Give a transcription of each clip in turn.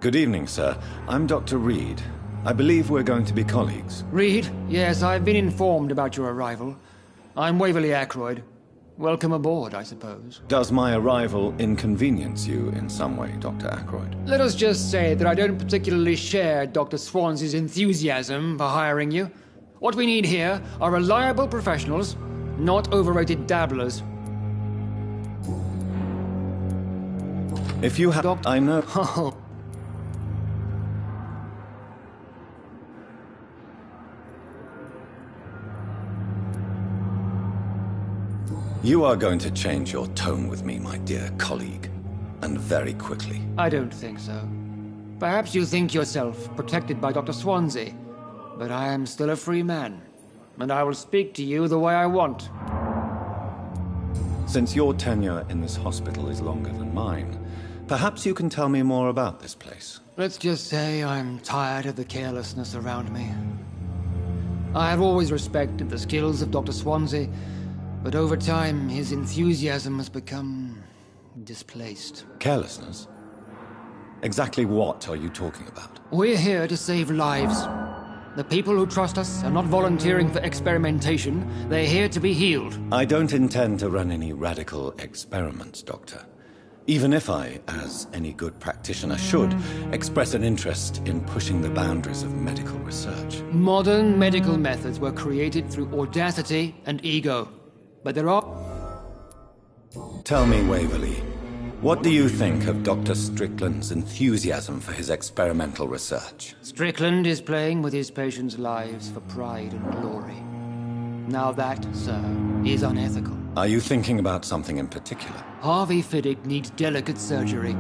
Good evening, sir. I'm Dr. Reed. I believe we're going to be colleagues. Reed? Yes, I've been informed about your arrival. I'm Waverly Ackroyd. Welcome aboard, I suppose. Does my arrival inconvenience you in some way, Dr. Ackroyd? Let us just say that I don't particularly share Dr. Swansea's enthusiasm for hiring you. What we need here are reliable professionals, not overrated dabblers. If you have... I know... Oh. You are going to change your tone with me, my dear colleague. And very quickly. I don't think so. Perhaps you think yourself protected by Dr. Swansea, but I am still a free man, and I will speak to you the way I want. Since your tenure in this hospital is longer than mine, perhaps you can tell me more about this place. Let's just say I'm tired of the carelessness around me. I have always respected the skills of Dr. Swansea, but over time his enthusiasm has become displaced. Carelessness? Exactly what are you talking about? We're here to save lives. The people who trust us are not volunteering for experimentation. They're here to be healed. I don't intend to run any radical experiments, Doctor. Even if I, as any good practitioner should, express an interest in pushing the boundaries of medical research. Modern medical methods were created through audacity and ego. But there are... Tell me, Waverly, what do you think of Dr. Strickland's enthusiasm for his experimental research? Strickland is playing with his patients' lives for pride and glory. Now that, sir, is unethical. Are you thinking about something in particular? Harvey Fiddick needs delicate surgery.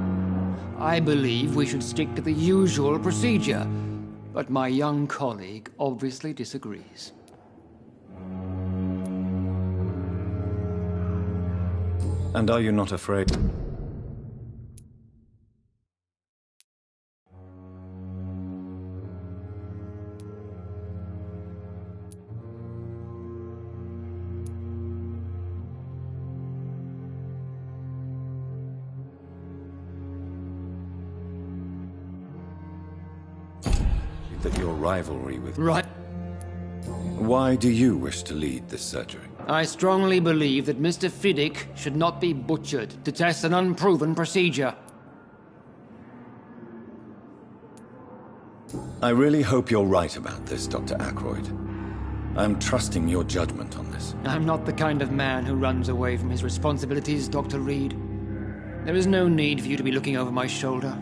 I believe we should stick to the usual procedure, but my young colleague obviously disagrees. And are you not afraid? That your rivalry with... Right. Why do you wish to lead this surgery? I strongly believe that Mr. Fiddick should not be butchered to test an unproven procedure. I really hope you're right about this, Dr. Ackroyd. I'm trusting your judgment on this. I'm not the kind of man who runs away from his responsibilities, Dr. Reed. There is no need for you to be looking over my shoulder.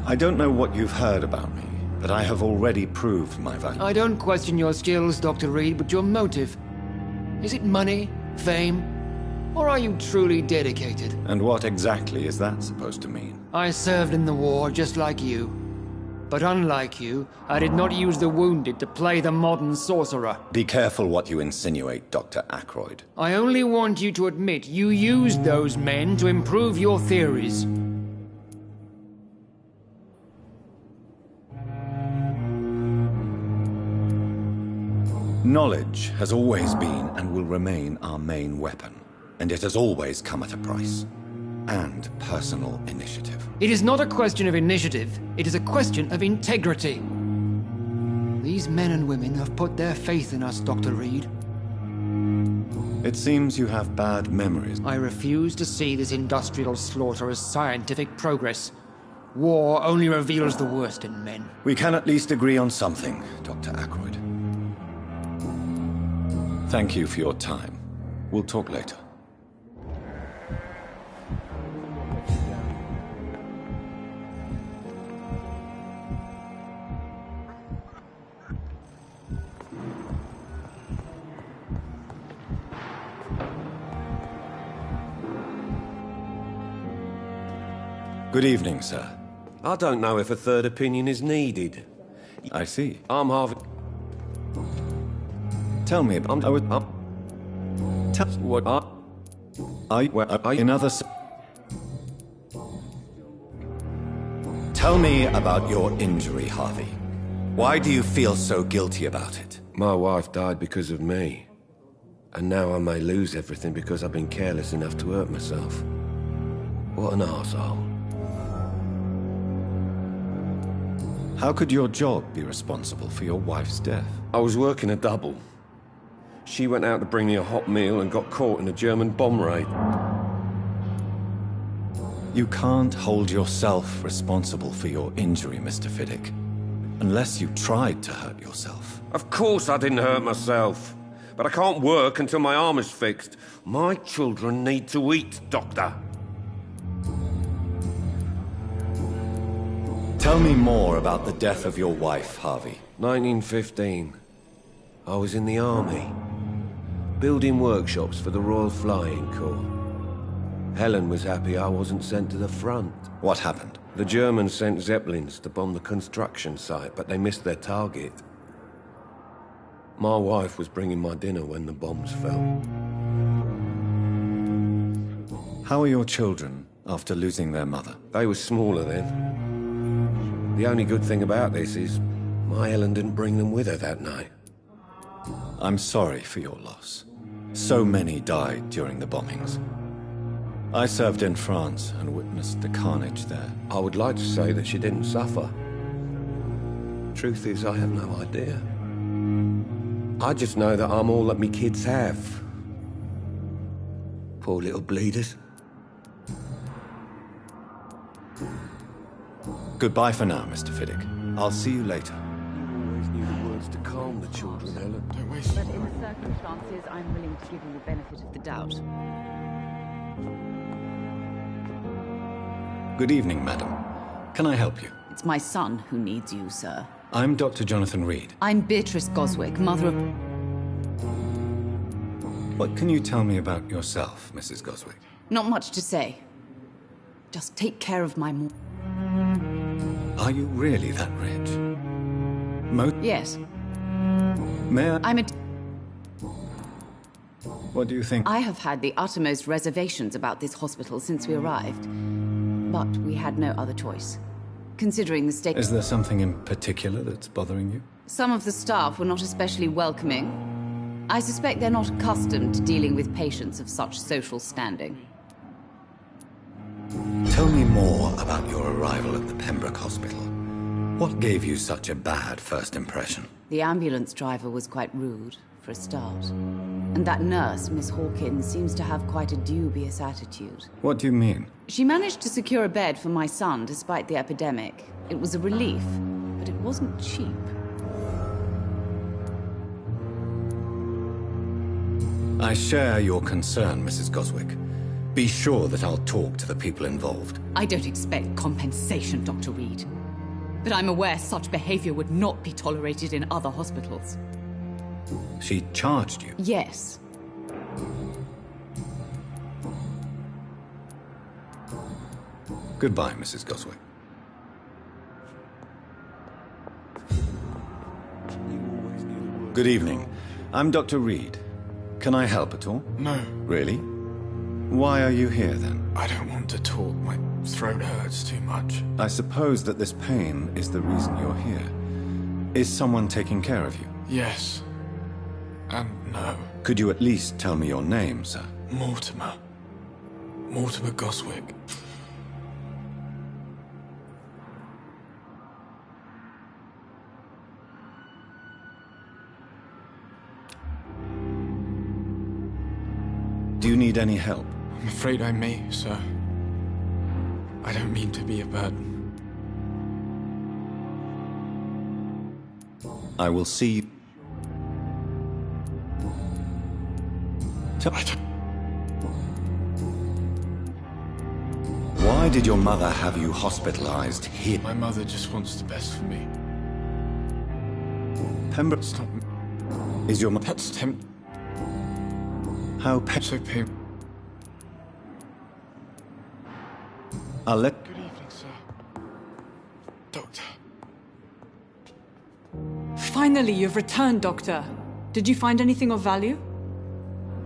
I don't know what you've heard about me, but I have already proved my value. I don't question your skills, Dr. Reed, but your motive. Is it money, fame, or are you truly dedicated? And what exactly is that supposed to mean? I served in the war just like you. But unlike you, I did not use the wounded to play the modern sorcerer. Be careful what you insinuate, Dr. Ackroyd. I only want you to admit you used those men to improve your theories. Knowledge has always been and will remain our main weapon, and it has always come at a price. And personal initiative. It is not a question of initiative, it is a question of integrity. These men and women have put their faith in us, Dr. Reed. It seems you have bad memories. I refuse to see this industrial slaughter as scientific progress. War only reveals the worst in men. We can at least agree on something, Dr. Ackroyd. Thank you for your time. We'll talk later. Good evening, sir. I don't know if a third opinion is needed. I see. I'm Harvey. Tell me about... Tell What? in other... Tell me about your injury, Harvey. Why do you feel so guilty about it? My wife died because of me. And now I may lose everything because I've been careless enough to hurt myself. What an arsehole. How could your job be responsible for your wife's death? I was working a double. She went out to bring me a hot meal and got caught in a German bomb raid. You can't hold yourself responsible for your injury, Mr. Fiddick. Unless you tried to hurt yourself. Of course I didn't hurt myself. But I can't work until my arm is fixed. My children need to eat, Doctor. Tell me more about the death of your wife, Harvey. 1915. I was in the army. Building workshops for the Royal Flying Corps. Helen was happy I wasn't sent to the front. What happened? The Germans sent Zeppelins to bomb the construction site, but they missed their target. My wife was bringing my dinner when the bombs fell. How are your children after losing their mother? They were smaller then. The only good thing about this is my Helen didn't bring them with her that night. I'm sorry for your loss. So many died during the bombings. I served in France and witnessed the carnage there. I would like to say that she didn't suffer. Truth is, I have no idea. I just know that I'm all that me kids have. Poor little bleeders. Goodbye for now, Mr. Fiddick. I'll see you later. You always knew the words to calm the children, Helen. Don't waste. But in the circumstances, I'm willing to give you the benefit of the doubt. Good evening, madam. Can I help you? It's my son who needs you, sir. I'm Dr. Jonathan Reed. I'm Beatrice Goswick, mother of... What can you tell me about yourself, Mrs. Goswick? Not much to say. Just take care of my mom. Are you really that rich? Yes. May I... I'm a... What do you think? I have had the uttermost reservations about this hospital since we arrived. But we had no other choice. Considering the state... Is there something in particular that's bothering you? Some of the staff were not especially welcoming. I suspect they're not accustomed to dealing with patients of such social standing. Tell me more about your arrival at the Pembroke Hospital. What gave you such a bad first impression? The ambulance driver was quite rude, for a start. And that nurse, Miss Hawkins, seems to have quite a dubious attitude. What do you mean? She managed to secure a bed for my son despite the epidemic. It was a relief, but it wasn't cheap. I share your concern, Mrs. Goswick. Be sure that I'll talk to the people involved. I don't expect compensation, Dr. Reed. But I'm aware such behavior would not be tolerated in other hospitals. She charged you? Yes. Goodbye, Mrs. Goswick. Good evening. I'm Dr. Reed. Can I help at all? No. Really? Why are you here, then? I don't want to talk. My throat hurts too much. I suppose that this pain is the reason you're here. Is someone taking care of you? Yes. And no. Could you at least tell me your name, sir? Mortimer. Mortimer Goswick. Do you need any help? I'm afraid I may, sir. I don't mean to be a burden. I will see... Why did your mother have you hospitalized here? My mother just wants the best for me. Pembroke... It's not... Is your mother... That's How so pain... I'll let... Good evening, sir. Doctor. Finally, you've returned, Doctor. Did you find anything of value?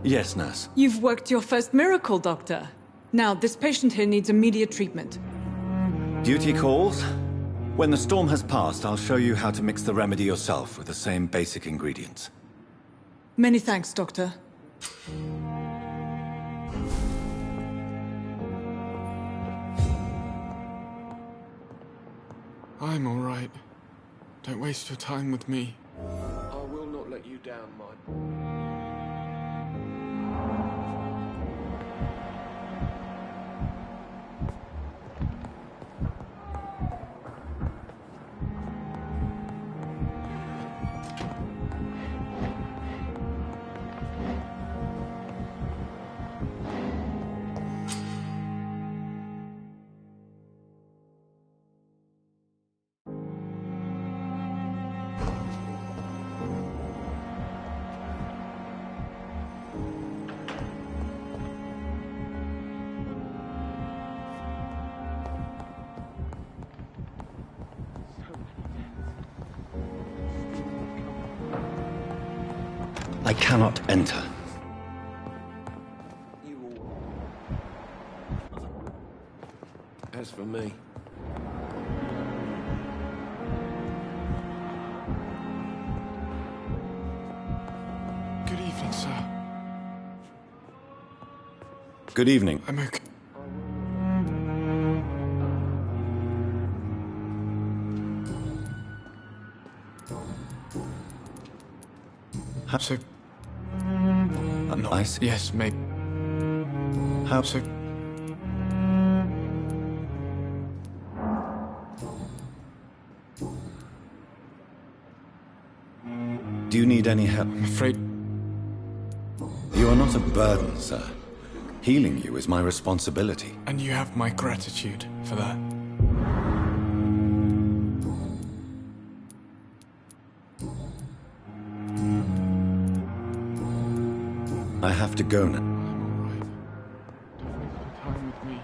Yes, nurse. You've worked your first miracle, Doctor. Now, this patient here needs immediate treatment. Duty calls. When the storm has passed, I'll show you how to mix the remedy yourself with the same basic ingredients. Many thanks, Doctor. I'm all right. Don't waste your time with me. I will not let you down, Mike. I cannot enter. As for me, Good evening, sir. Good evening. I'm okay. So, No, I see. yes, maybe. How So, do you need any help? I'm afraid You are not a burden, sir. Healing you is my responsibility. and you have my gratitude for that. I have to go now. I'm all right. Don't waste your time with me.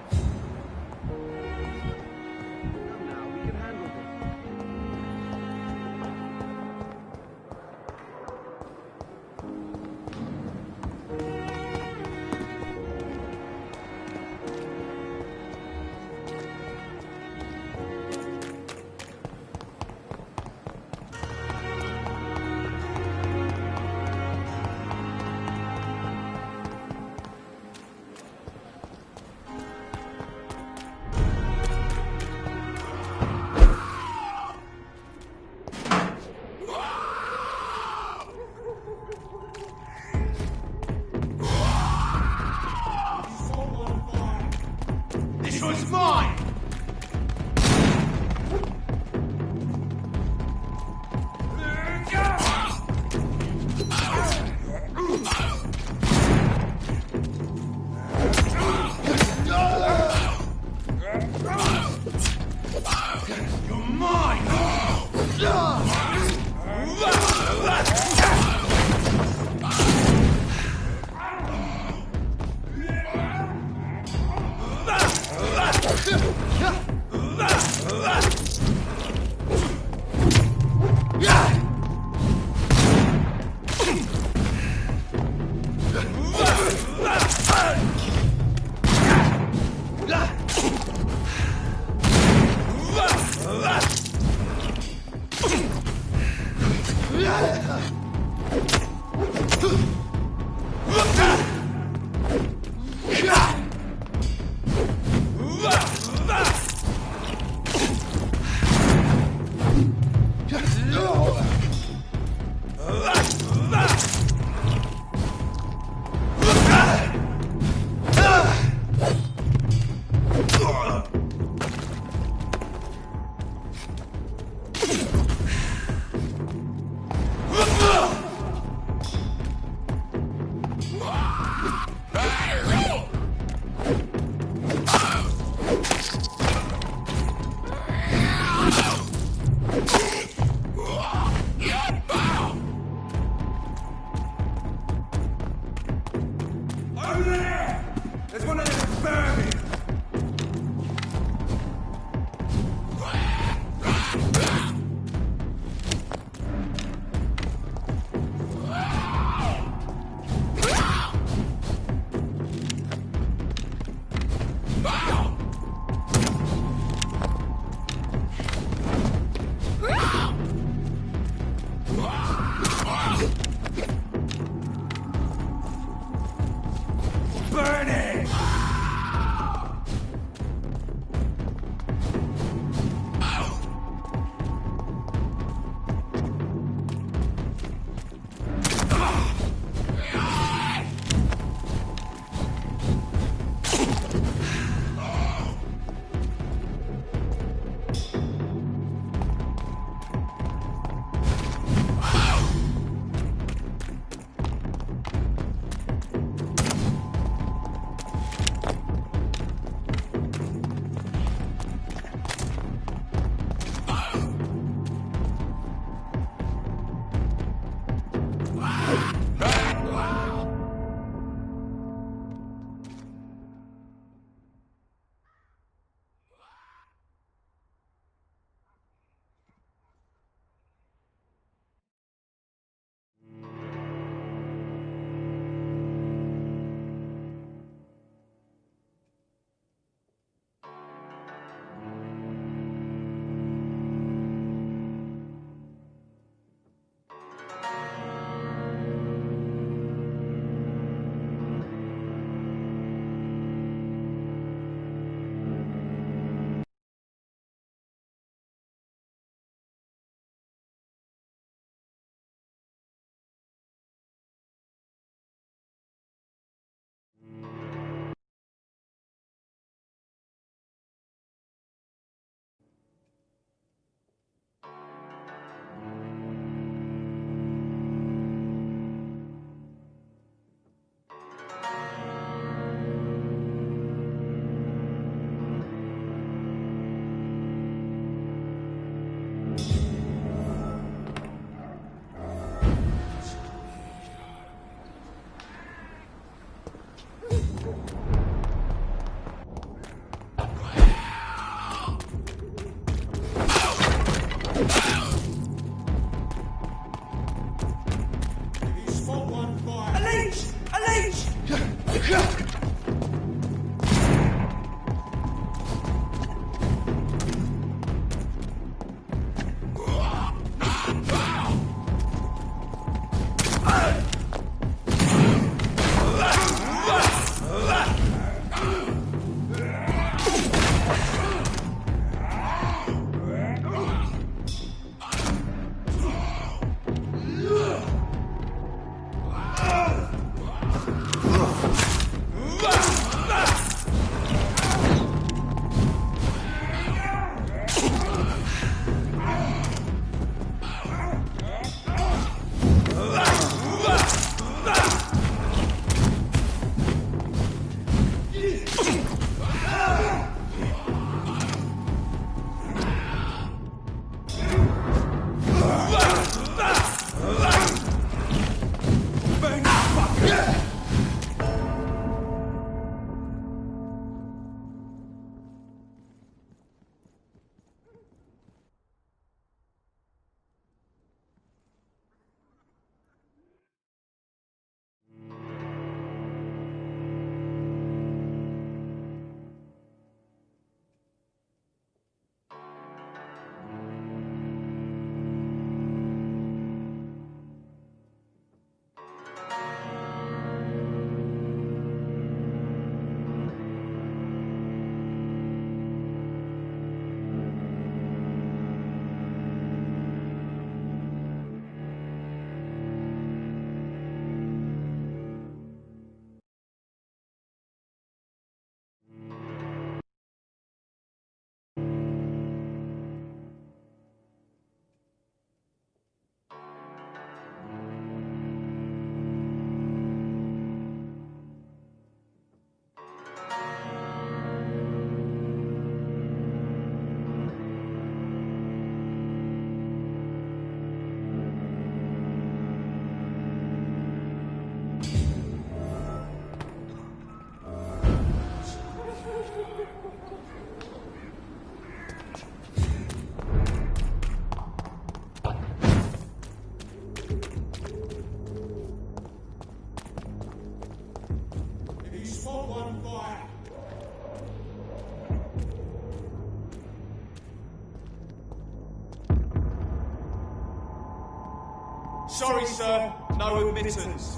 Sorry, sir. No admittance.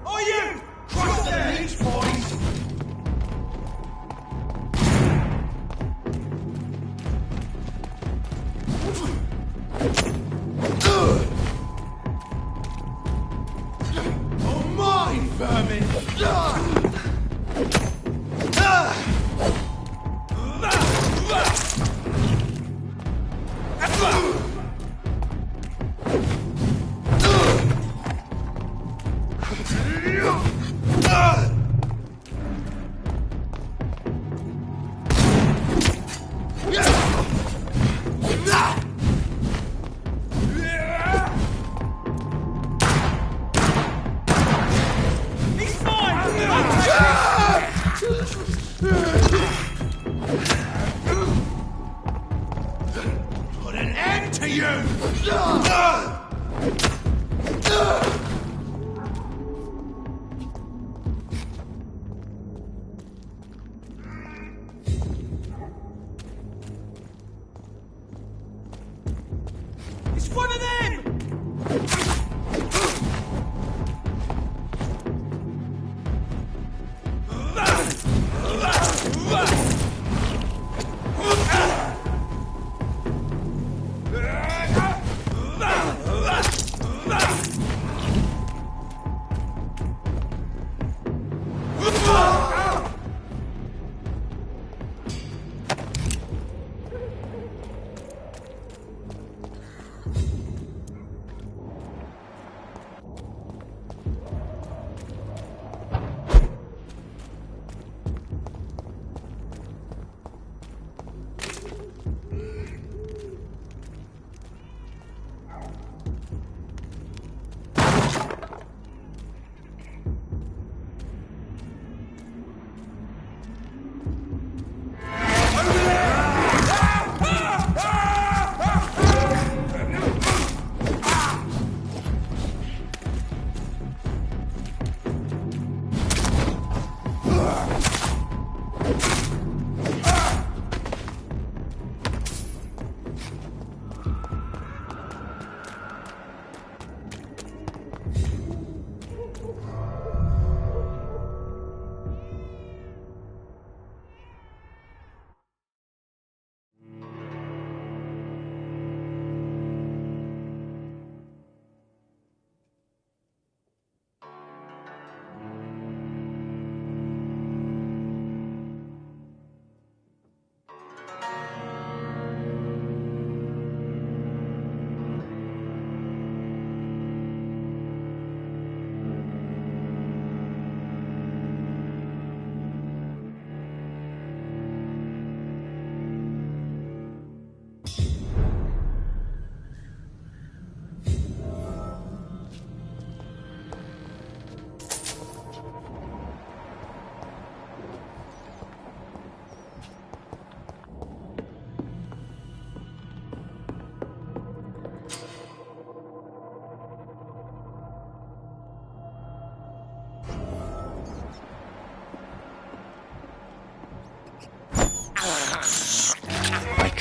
Are you? Cross the beach, boys! Oh, mine, vermin! Put an end to you! It's one of them!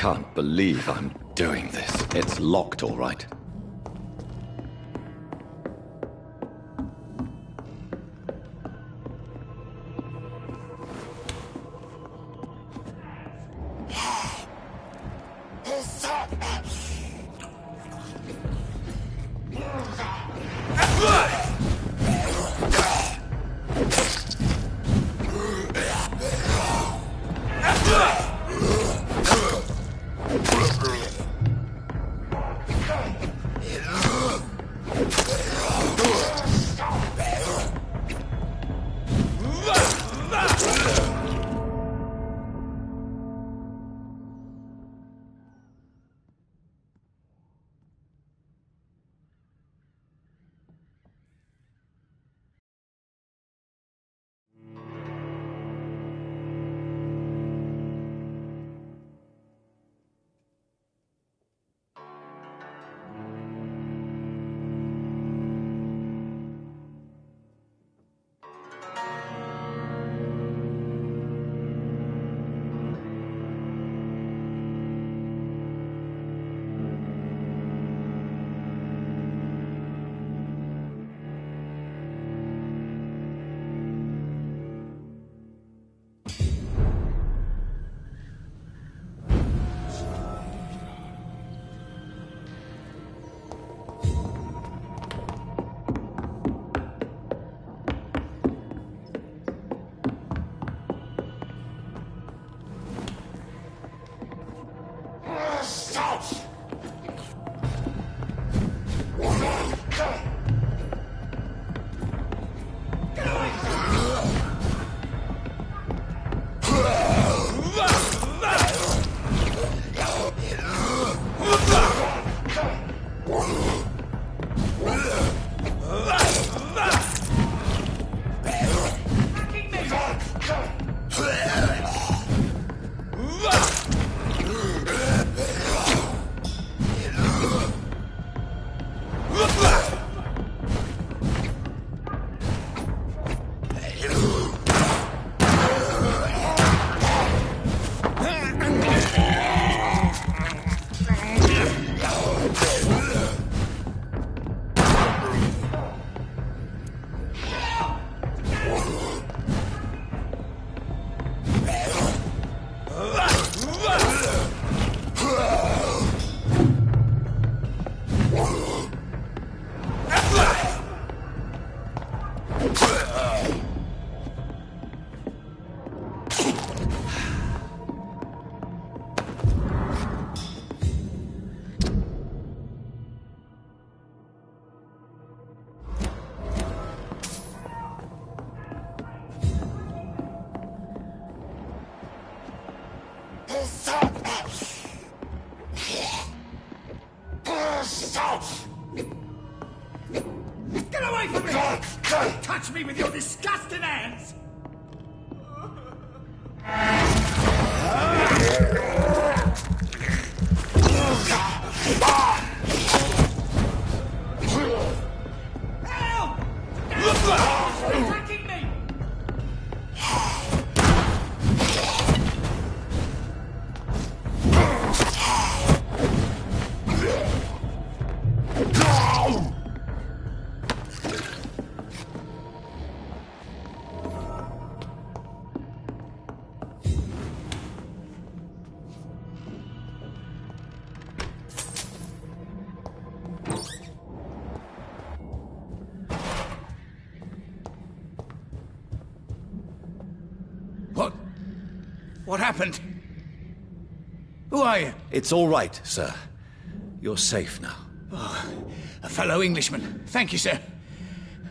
can't believe I'm doing this. It's locked, all right. Get away from me! Don't touch me with your disgusting hands! Help! Stop attacking me! What happened? Who are you? It's all right, sir. You're safe now. Oh, a fellow Englishman. Thank you, sir.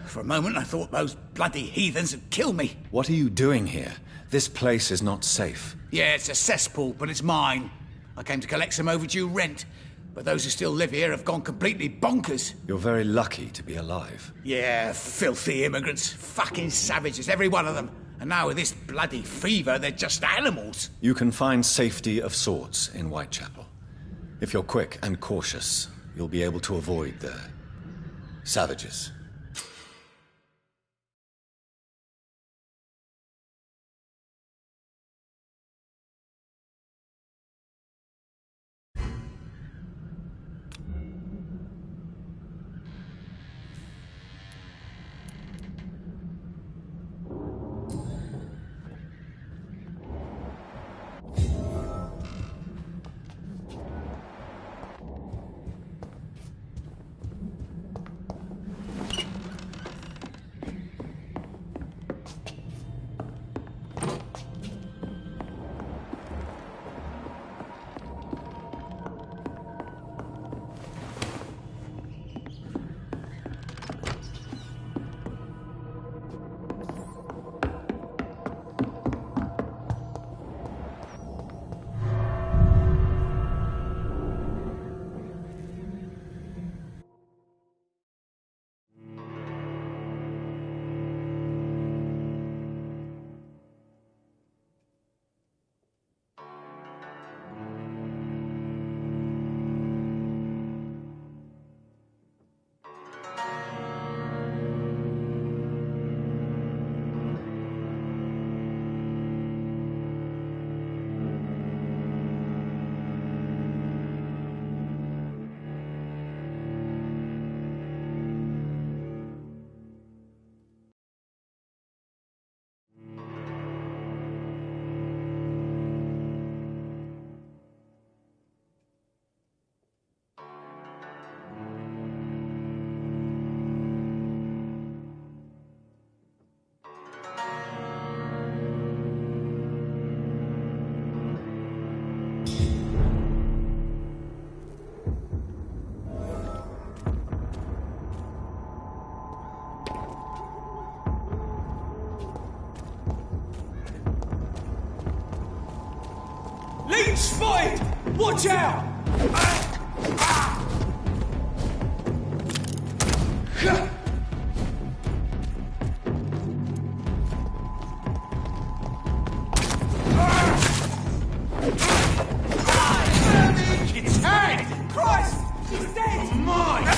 For a moment, I thought those bloody heathens had killed me. What are you doing here? This place is not safe. Yeah, it's a cesspool, but it's mine. I came to collect some overdue rent, but those who still live here have gone completely bonkers. You're very lucky to be alive. Yeah, filthy immigrants. Fucking savages, every one of them. And now with this bloody fever, they're just animals. You can find safety of sorts in Whitechapel. If you're quick and cautious, you'll be able to avoid the savages. Watch out! It's head! Christ! He's dead! Mine!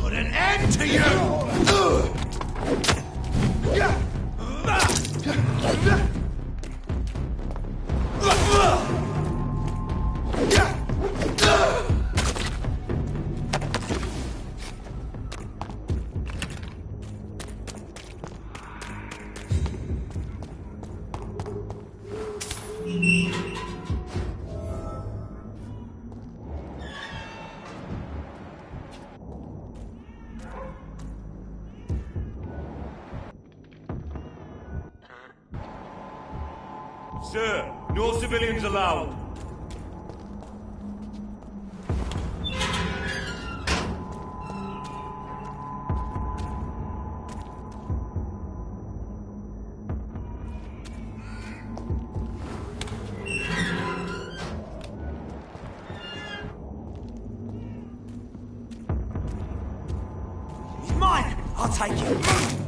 Put an end to you! Sir, no civilians allowed. He's mine! I'll take it.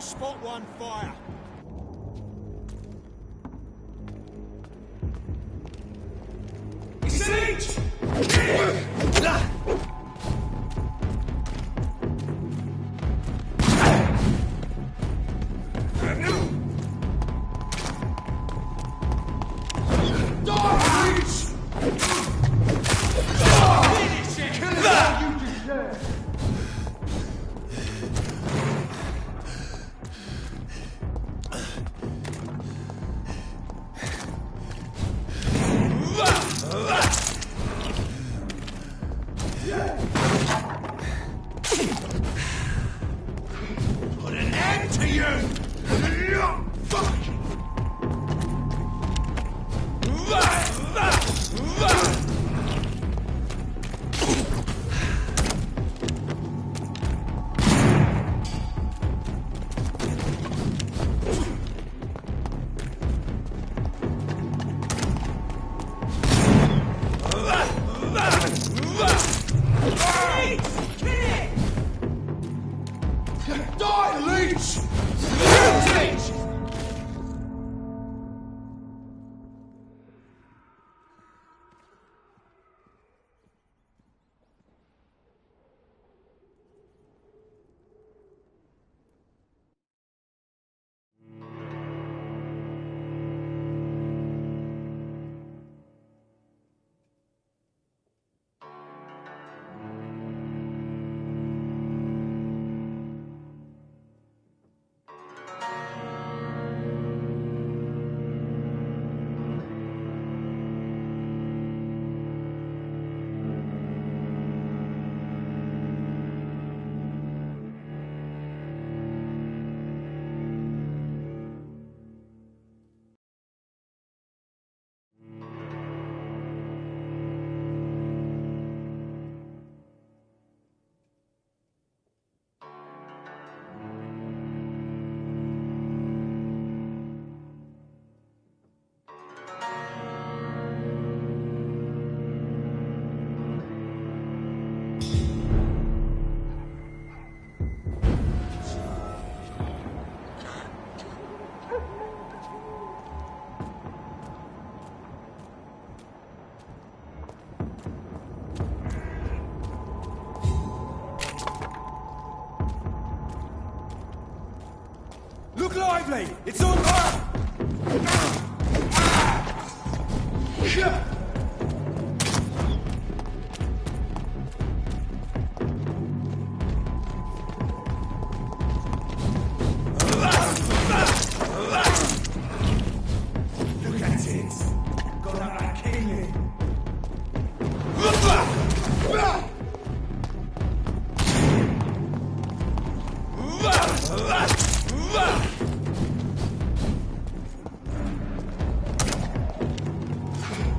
You spot one, fire. Siege! Put an end to you! Fuck! Die, leech! Leech! Look lively! It's on fire! Look at it! Gonna kill you!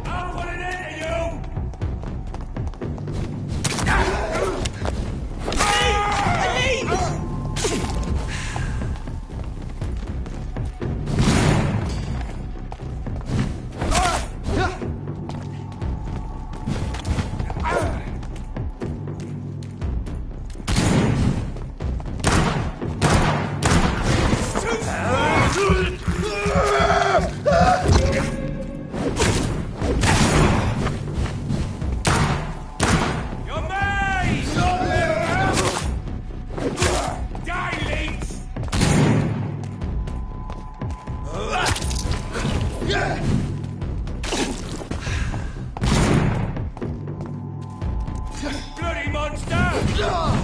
I'll put an end to you! You're mine! Die, leech! Bloody monster! You're mine!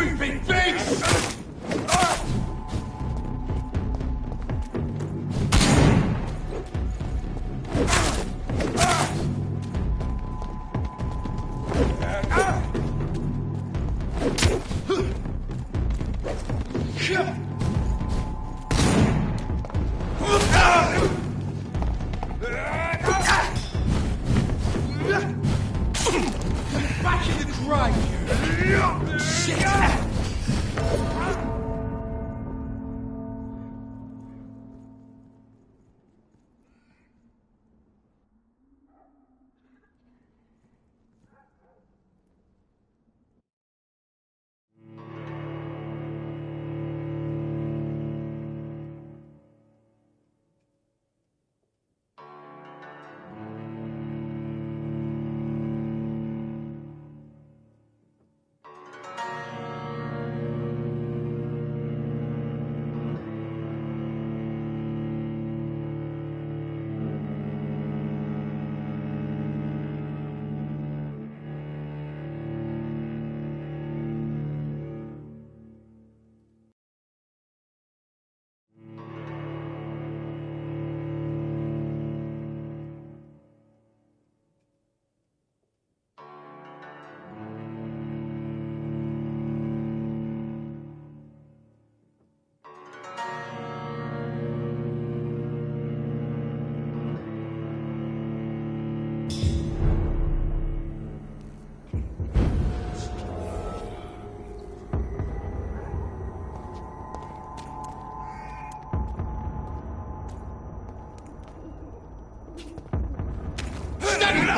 stupid beast! Back in the grave! Shit!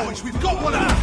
Boys, we've got one out!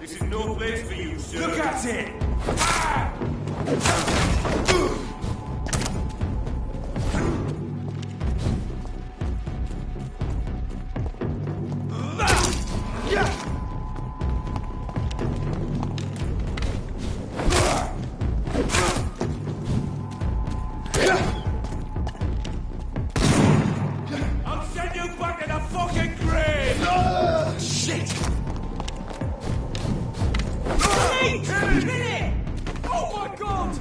This is no place for you, sir. Look at it! Kill it! Oh my god!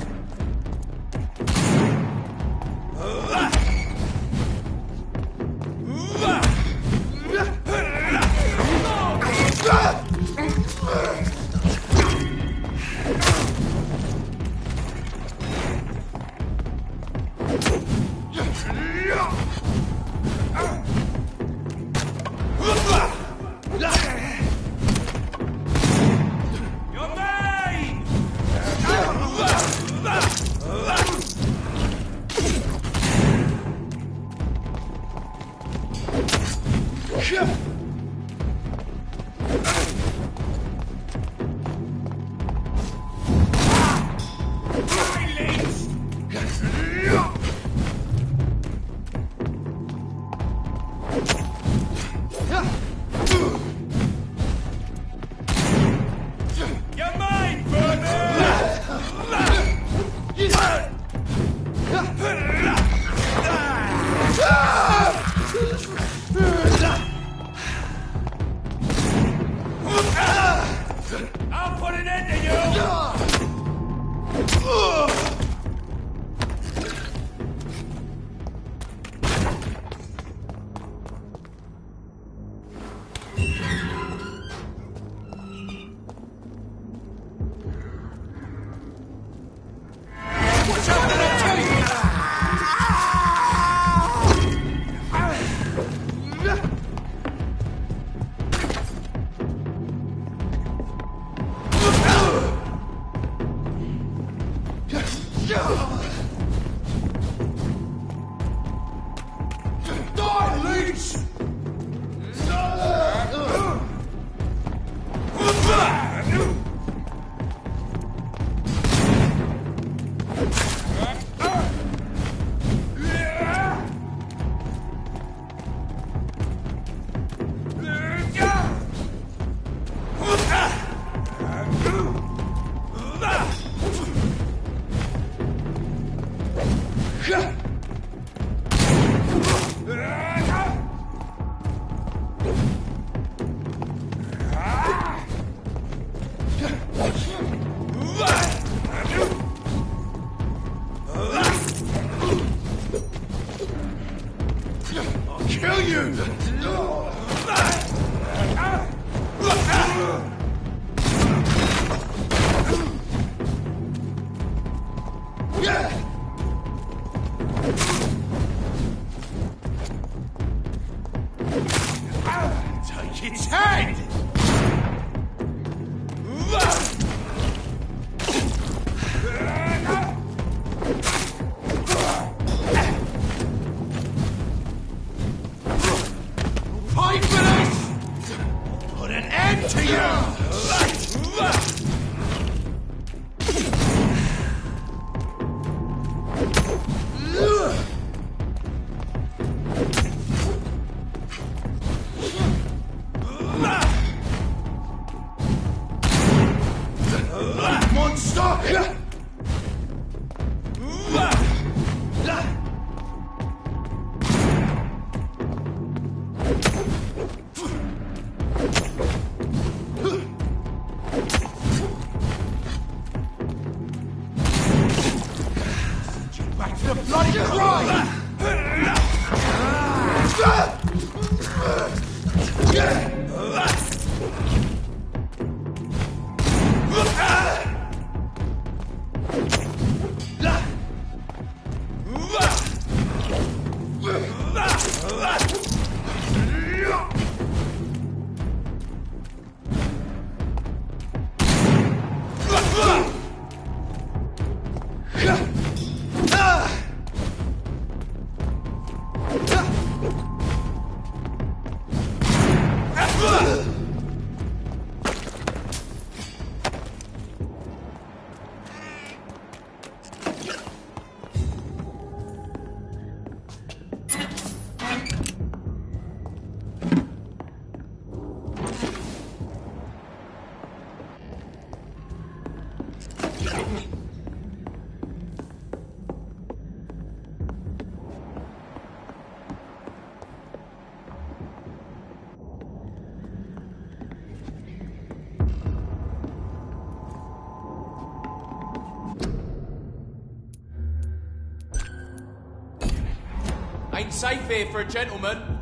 I'll put an end to you! Watch out for that tape! Die, leech! I'll kill you! Take its head! Fight for this! Put an end to you! safe here for a gentleman.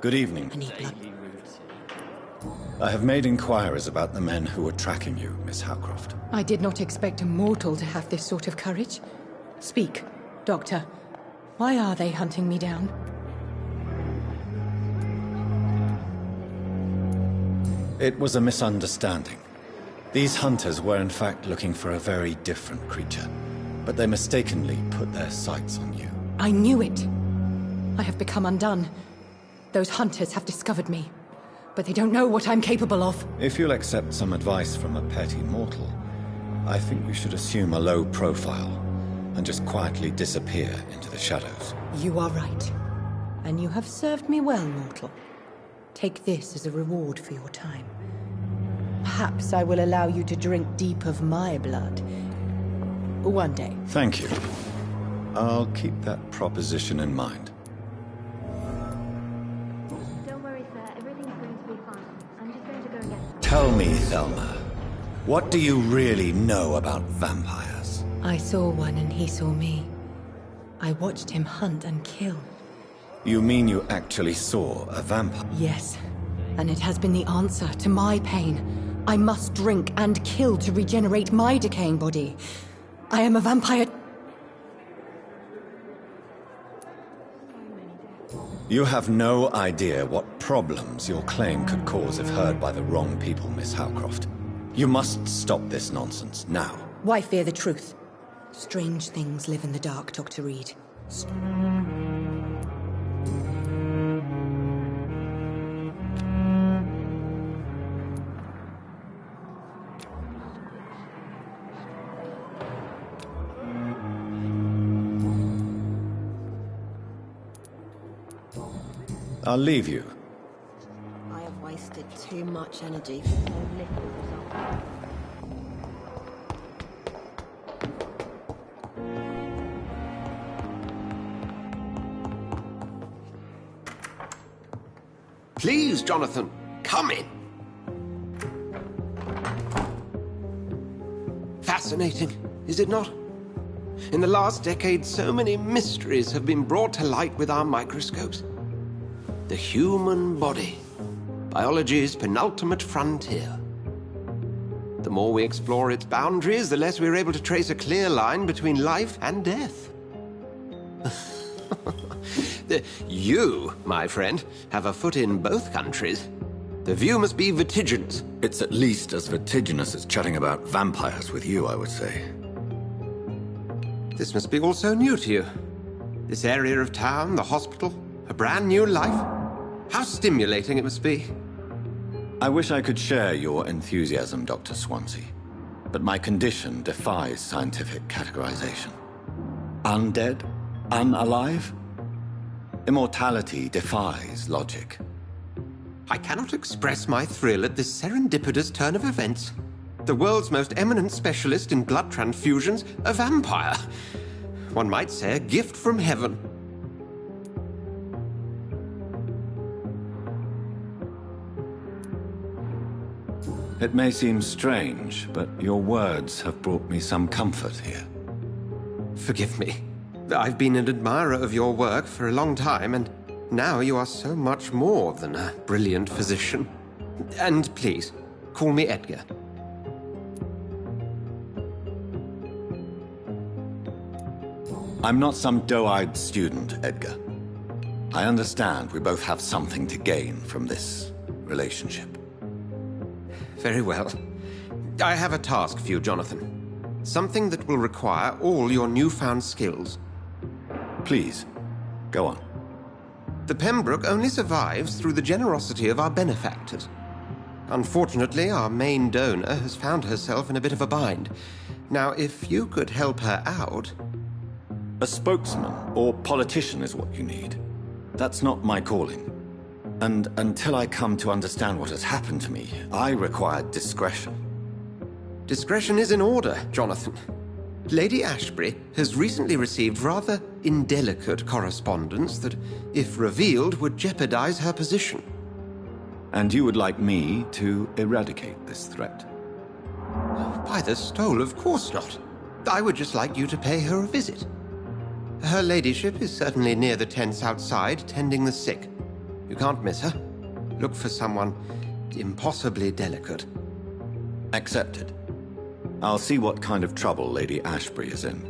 Good evening. I have made inquiries about the men who were tracking you, Miss Howcroft. I did not expect a mortal to have this sort of courage. Speak, Doctor. Why are they hunting me down? It was a misunderstanding. These hunters were in fact looking for a very different creature, but they mistakenly put their sights on you. I knew it. I have become undone. Those hunters have discovered me, but they don't know what I'm capable of. If you'll accept some advice from a petty mortal, I think you should assume a low profile and just quietly disappear into the shadows. You are right. And you have served me well, mortal. Take this as a reward for your time. Perhaps I will allow you to drink deep of my blood. One day. Thank you. I'll keep that proposition in mind. Don't worry, sir. Everything's going to be fine. Tell me, Thelma, what do you really know about vampires? I saw one and he saw me. I watched him hunt and kill. You mean you actually saw a vampire? Yes, and it has been the answer to my pain. I must drink and kill to regenerate my decaying body. I am a vampire. You have no idea what problems your claim could cause if heard by the wrong people, Miss Howcroft. You must stop this nonsense, now. Why fear the truth? Strange things live in the dark, Dr. Reed. I'll leave you. I have wasted too much energy for so little result. Please, Jonathan, come in. Fascinating, is it not? In the last decade, so many mysteries have been brought to light with our microscopes. The human body, biology's penultimate frontier. The more we explore its boundaries, the less we're able to trace a clear line between life and death. You, my friend, have a foot in both countries. The view must be vertiginous. It's at least as vertiginous as chatting about vampires with you, I would say. This must be all so new to you. This area of town, the hospital, a brand new life. How stimulating it must be. I wish I could share your enthusiasm, Dr. Swansea, but my condition defies scientific categorization. Undead? Unalive? Immortality defies logic. I cannot express my thrill at this serendipitous turn of events. The world's most eminent specialist in blood transfusions, a vampire. One might say a gift from heaven. It may seem strange, but your words have brought me some comfort here. Forgive me. I've been an admirer of your work for a long time, and now you are so much more than a brilliant physician. And please, call me Edgar. I'm not some doe-eyed student, Edgar. I understand we both have something to gain from this relationship. Very well. I have a task for you, Jonathan. Something that will require all your newfound skills. Please, go on. The Pembroke only survives through the generosity of our benefactors. Unfortunately, our main donor has found herself in a bit of a bind. Now, if you could help her out... A spokesman or politician is what you need. That's not my calling. And until I come to understand what has happened to me, I require discretion. Discretion is in order, Jonathan. Lady Ashbury has recently received rather indelicate correspondence that, if revealed, would jeopardize her position. And you would like me to eradicate this threat? By the stole, of course not. I would just like you to pay her a visit. Her ladyship is certainly near the tents outside, tending the sick. You can't miss her. Look for someone impossibly delicate. Accepted. I'll see what kind of trouble Lady Ashbury is in.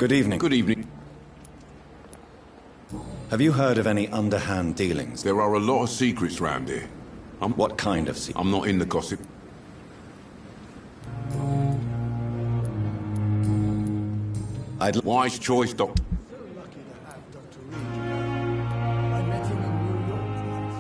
Good evening. Good evening. Have you heard of any underhand dealings? There are a lot of secrets round here. What kind of secrets? I'm not in the gossip. Wise choice, Doc. So lucky to have Dr. Reed. I met him in New York once.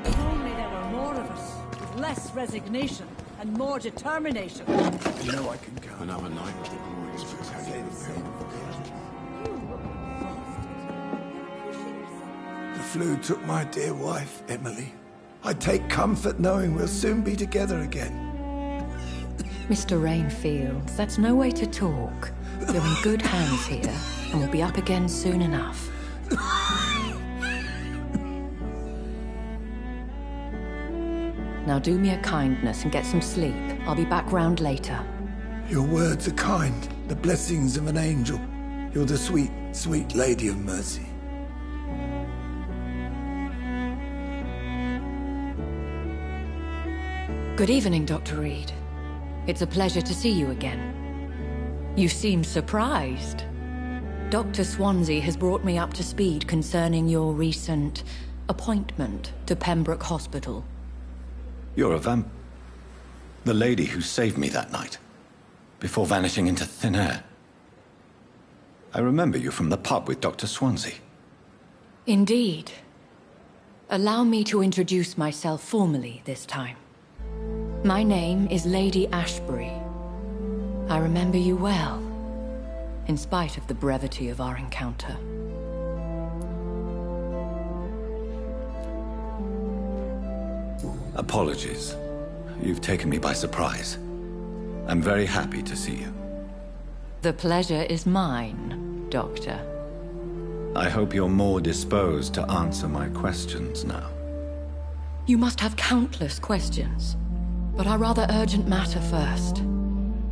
If only there were more of us, with less resignation and more determination. You know I can count. Another night with the glorious battalion of hell. The flu took my dear wife, Emily. I take comfort knowing we'll soon be together again. Mr. Rainfield, that's no way to talk. You're in good hands here, and we'll be up again soon enough. Now do me a kindness and get some sleep. I'll be back round later. Your words are kind, the blessings of an angel. You're the sweet, sweet Lady of Mercy. Good evening, Dr. Reed. It's a pleasure to see you again. You seem surprised. Dr. Swansea has brought me up to speed concerning your recent appointment to Pembroke Hospital. You're a vamp... The lady who saved me that night, before vanishing into thin air. I remember you from the pub with Dr. Swansea. Indeed. Allow me to introduce myself formally this time. My name is Lady Ashbury. I remember you well, in spite of the brevity of our encounter. Apologies. You've taken me by surprise. I'm very happy to see you. The pleasure is mine, Doctor. I hope you're more disposed to answer my questions now. You must have countless questions, but our rather urgent matter first.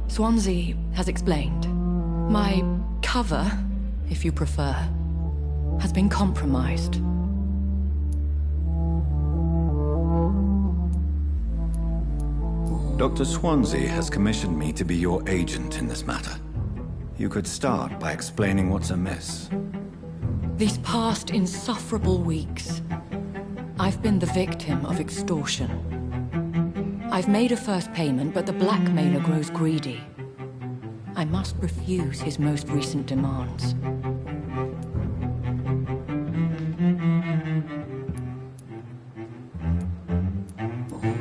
Swansea has explained. My cover, if you prefer, has been compromised. Dr. Swansea has commissioned me to be your agent in this matter. You could start by explaining what's amiss. These past insufferable weeks, I've been the victim of extortion. I've made a first payment, but the blackmailer grows greedy. I must refuse his most recent demands.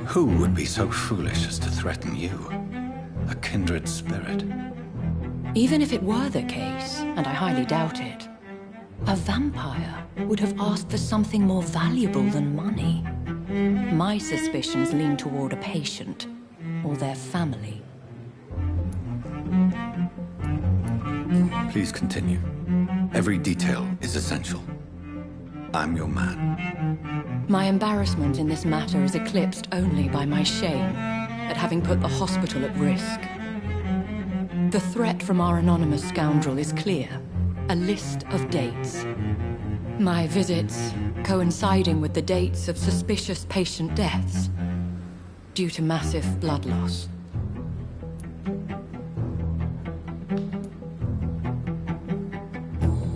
Who would be so foolish as to threaten you? A kindred spirit. Even if it were the case, and I highly doubt it, a vampire would have asked for something more valuable than money. My suspicions lean toward a patient, or their family. Please continue. Every detail is essential. I'm your man. My embarrassment in this matter is eclipsed only by my shame at having put the hospital at risk. The threat from our anonymous scoundrel is clear. A list of dates. My visits coinciding with the dates of suspicious patient deaths due to massive blood loss.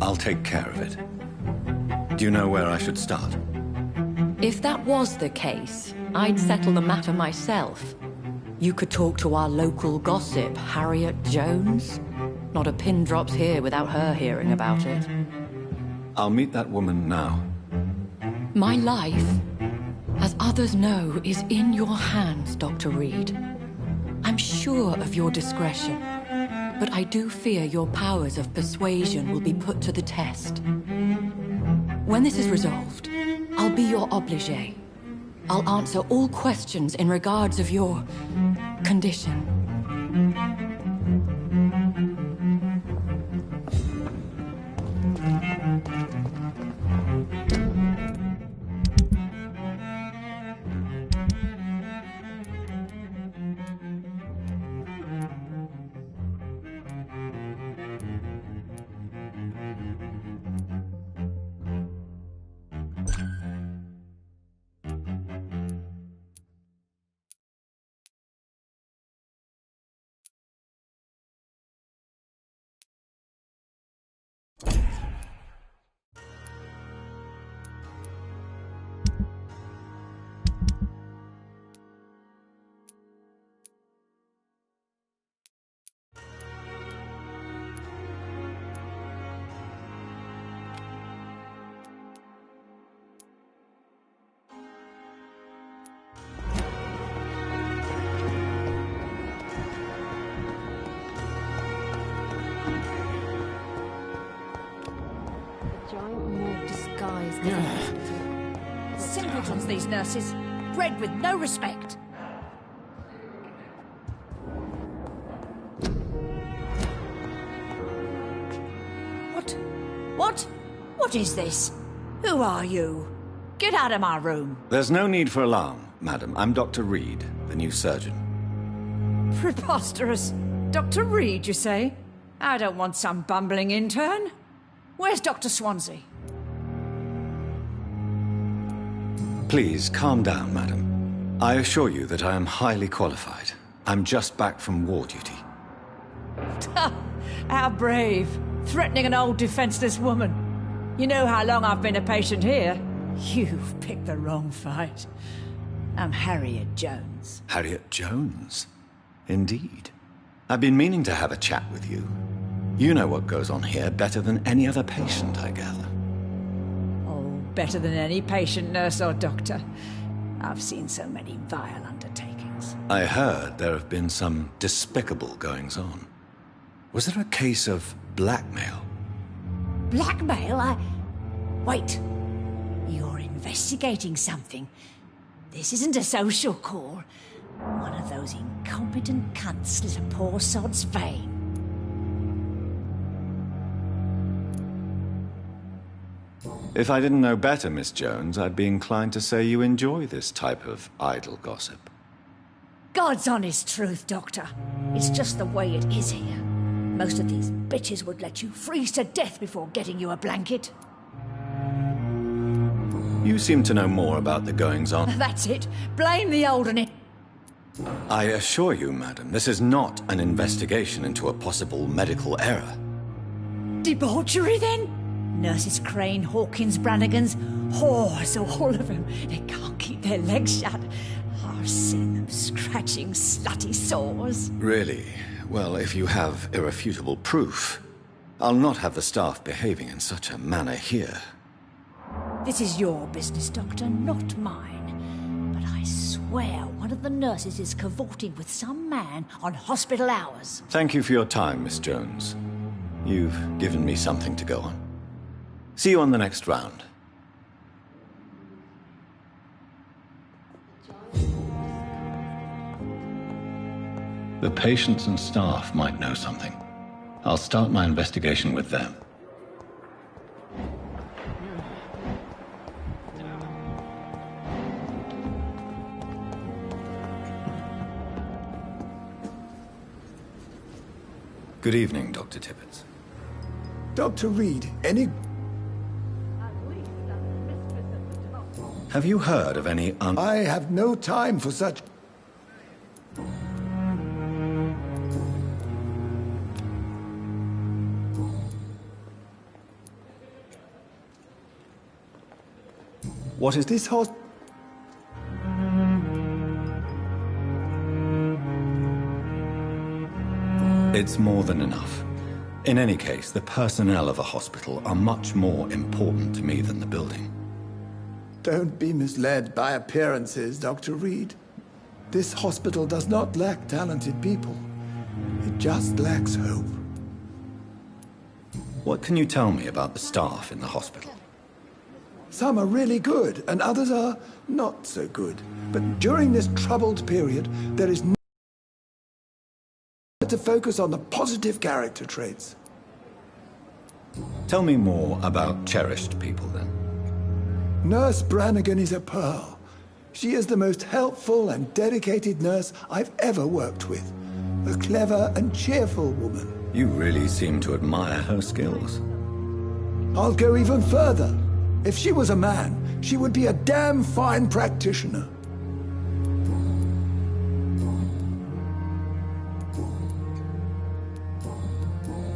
I'll take care of it. Do you know where I should start? If that was the case, I'd settle the matter myself. You could talk to our local gossip, Harriet Jones. Not a pin drops here without her hearing about it. I'll meet that woman now. My life, as others know, is in your hands, Dr. Reed. I'm sure of your discretion. but I do fear your powers of persuasion will be put to the test. When this is resolved, I'll be your obligé. I'll answer all questions in regards of your condition. Simpletons, these nurses. Bred with no respect. What is this? Who are you? Get out of my room. There's no need for alarm, madam. I'm Dr. Reed, the new surgeon. Preposterous. Dr. Reed, you say? I don't want some bumbling intern. Where's Dr. Swansea? Please, calm down, madam. I assure you that I am highly qualified. I'm just back from war duty. How brave. Threatening an old defenseless woman. You know how long I've been a patient here? You've picked the wrong fight. I'm Harriet Jones. Harriet Jones? Indeed. I've been meaning to have a chat with you. You know what goes on here better than any other patient, I gather. Oh, better than any patient, nurse or doctor. I've seen so many vile undertakings. I heard there have been some despicable goings-on. Was there a case of blackmail? Blackmail? Wait. You're investigating something. This isn't a social call. One of those incompetent cunts slit a poor sod's vein. If I didn't know better, Miss Jones, I'd be inclined to say you enjoy this type of idle gossip. God's honest truth, Doctor. It's just the way it is here. Most of these bitches would let you freeze to death before getting you a blanket. You seem to know more about the goings-on. That's it. Blame the old un. I assure you, madam, this is not an investigation into a possible medical error. Debauchery, then? Nurses Crane, Hawkins, Brannigans, whores, all of them. They can't keep their legs shut. I've seen them scratching slutty sores. Really? Well, if you have irrefutable proof, I'll not have the staff behaving in such a manner here. This is your business, Doctor, not mine. But I swear one of the nurses is cavorting with some man on hospital hours. Thank you for your time, Miss Jones. You've given me something to go on. See you on the next round. The patients and staff might know something. I'll start my investigation with them. Good evening, Dr. Tibbets. Dr. Reed, any... Have you heard of any I have no time for such... What is this host? It's more than enough. In any case, the personnel of a hospital are much more important to me than the building. Don't be misled by appearances, Dr. Reed. This hospital does not lack talented people. It just lacks hope. What can you tell me about the staff in the hospital? Some are really good, and others are not so good. But during this troubled period, there is no to focus on the positive character traits. Tell me more about cherished people, then. Nurse Brannigan is a pearl. She is the most helpful and dedicated nurse I've ever worked with. A clever and cheerful woman. You really seem to admire her skills. I'll go even further. If she was a man, she would be a damn fine practitioner.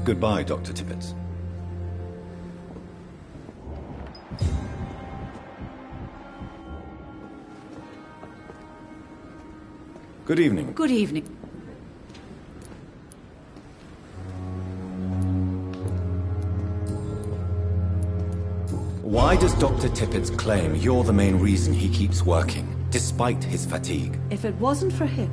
Goodbye, Dr. Tippett. Good evening. Good evening. Why does Dr. Tippett claim you're the main reason he keeps working, despite his fatigue? If it wasn't for him,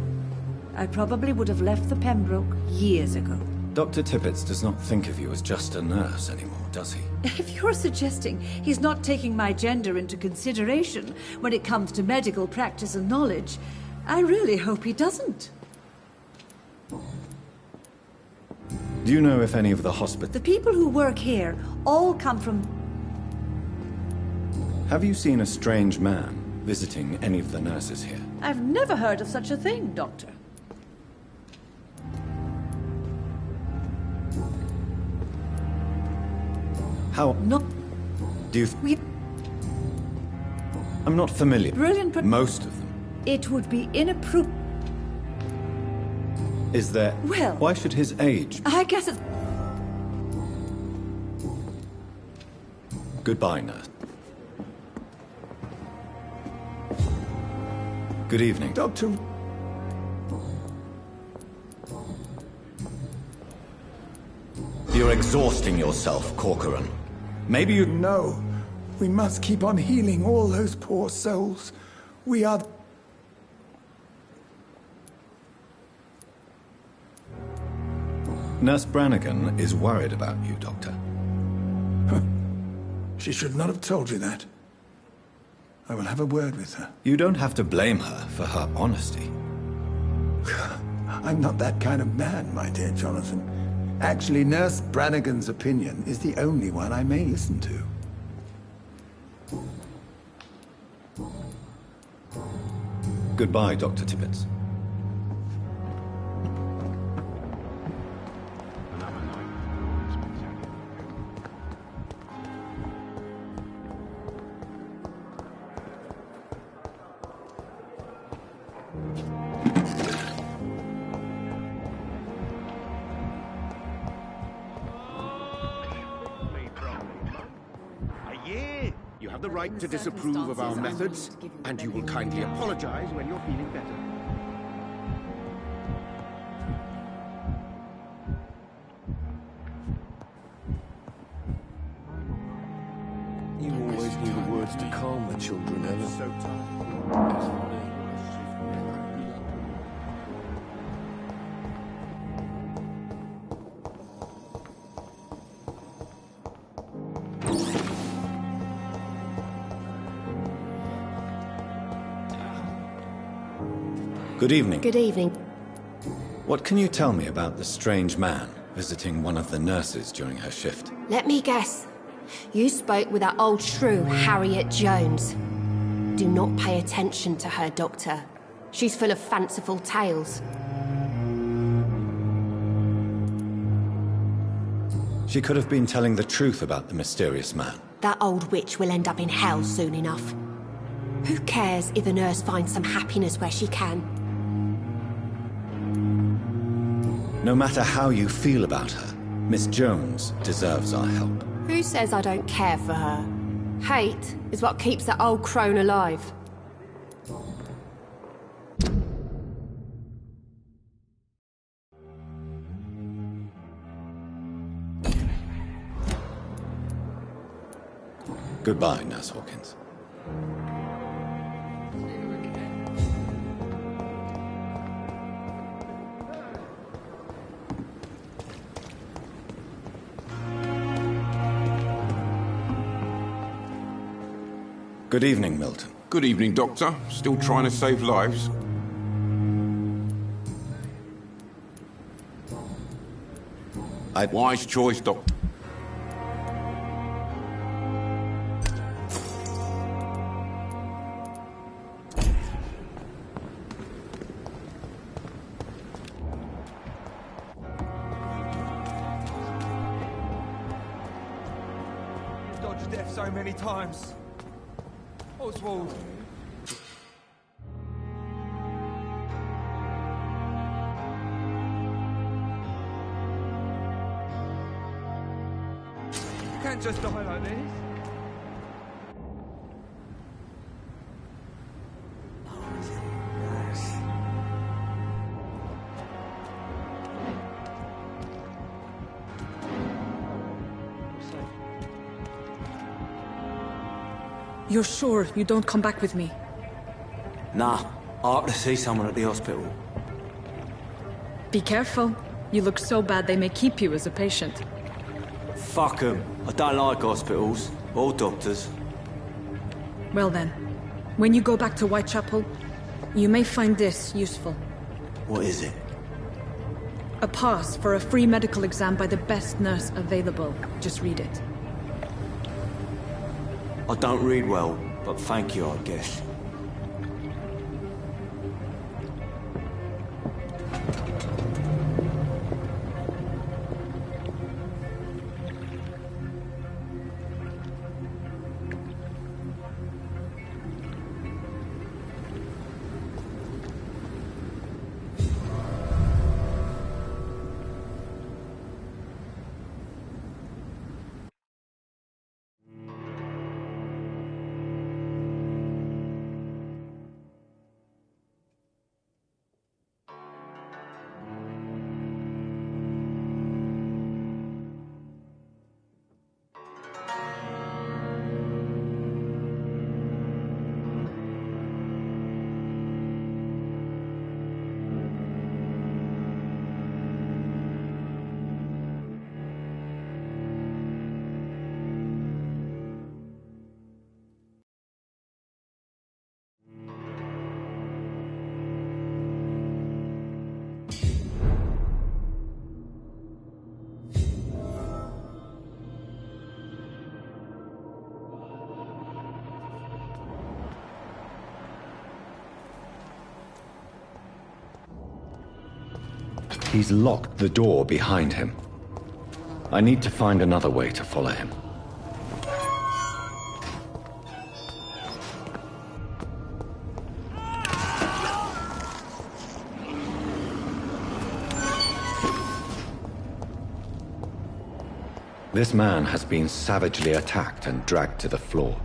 I probably would have left the Pembroke years ago. Dr. Tippett does not think of you as just a nurse anymore, does he? If you're suggesting he's not taking my gender into consideration when it comes to medical practice and knowledge, I really hope he doesn't. Do you know if any of the hospital... The people who work here all come from... Have you seen a strange man visiting any of the nurses here? I've never heard of such a thing, Doctor. How... No. Do you... We... I'm not familiar. Brilliant... Most of them. It would be inappropriate... Is there... Well... Why should his age... I guess it's... Goodbye, nurse. Good evening. Doctor... You're exhausting yourself, Corcoran. Maybe you... No. We must keep on healing all those poor souls. We are... Nurse Brannigan is worried about you, Doctor. She should not have told you that. I will have a word with her. You don't have to blame her for her honesty. I'm not that kind of man, my dear Jonathan. Actually, Nurse Brannigan's opinion is the only one I may listen to. Goodbye, Dr. Tippett. You have the right to disapprove of our methods, and you will kindly apologize when you're feeling better. You always knew the words to calm the children, Ellen. Good evening. Good evening. What can you tell me about the strange man visiting one of the nurses during her shift? Let me guess. You spoke with that old shrew, Harriet Jones. Do not pay attention to her, Doctor. She's full of fanciful tales. She could have been telling the truth about the mysterious man. That old witch will end up in hell soon enough. Who cares if the nurse finds some happiness where she can? No matter how you feel about her, Miss Jones deserves our help. Who says I don't care for her? Hate is what keeps that old crone alive. Goodbye, Nurse Hawkins. Good evening, Milton. Good evening, Doctor. Still trying to save lives? Wise choice, Doctor. Dodged death so many times. Oswald. You can't just die like this. You're sure you don't come back with me? Nah, I have to see someone at the hospital. Be careful. You look so bad they may keep you as a patient. Fuck 'em. I don't like hospitals. Or doctors. Well then, when you go back to Whitechapel, you may find this useful. What is it? A pass for a free medical exam by the best nurse available. Just read it. I don't read well, but thank you, I guess. He's locked the door behind him. I need to find another way to follow him. This man has been savagely attacked and dragged to the floor.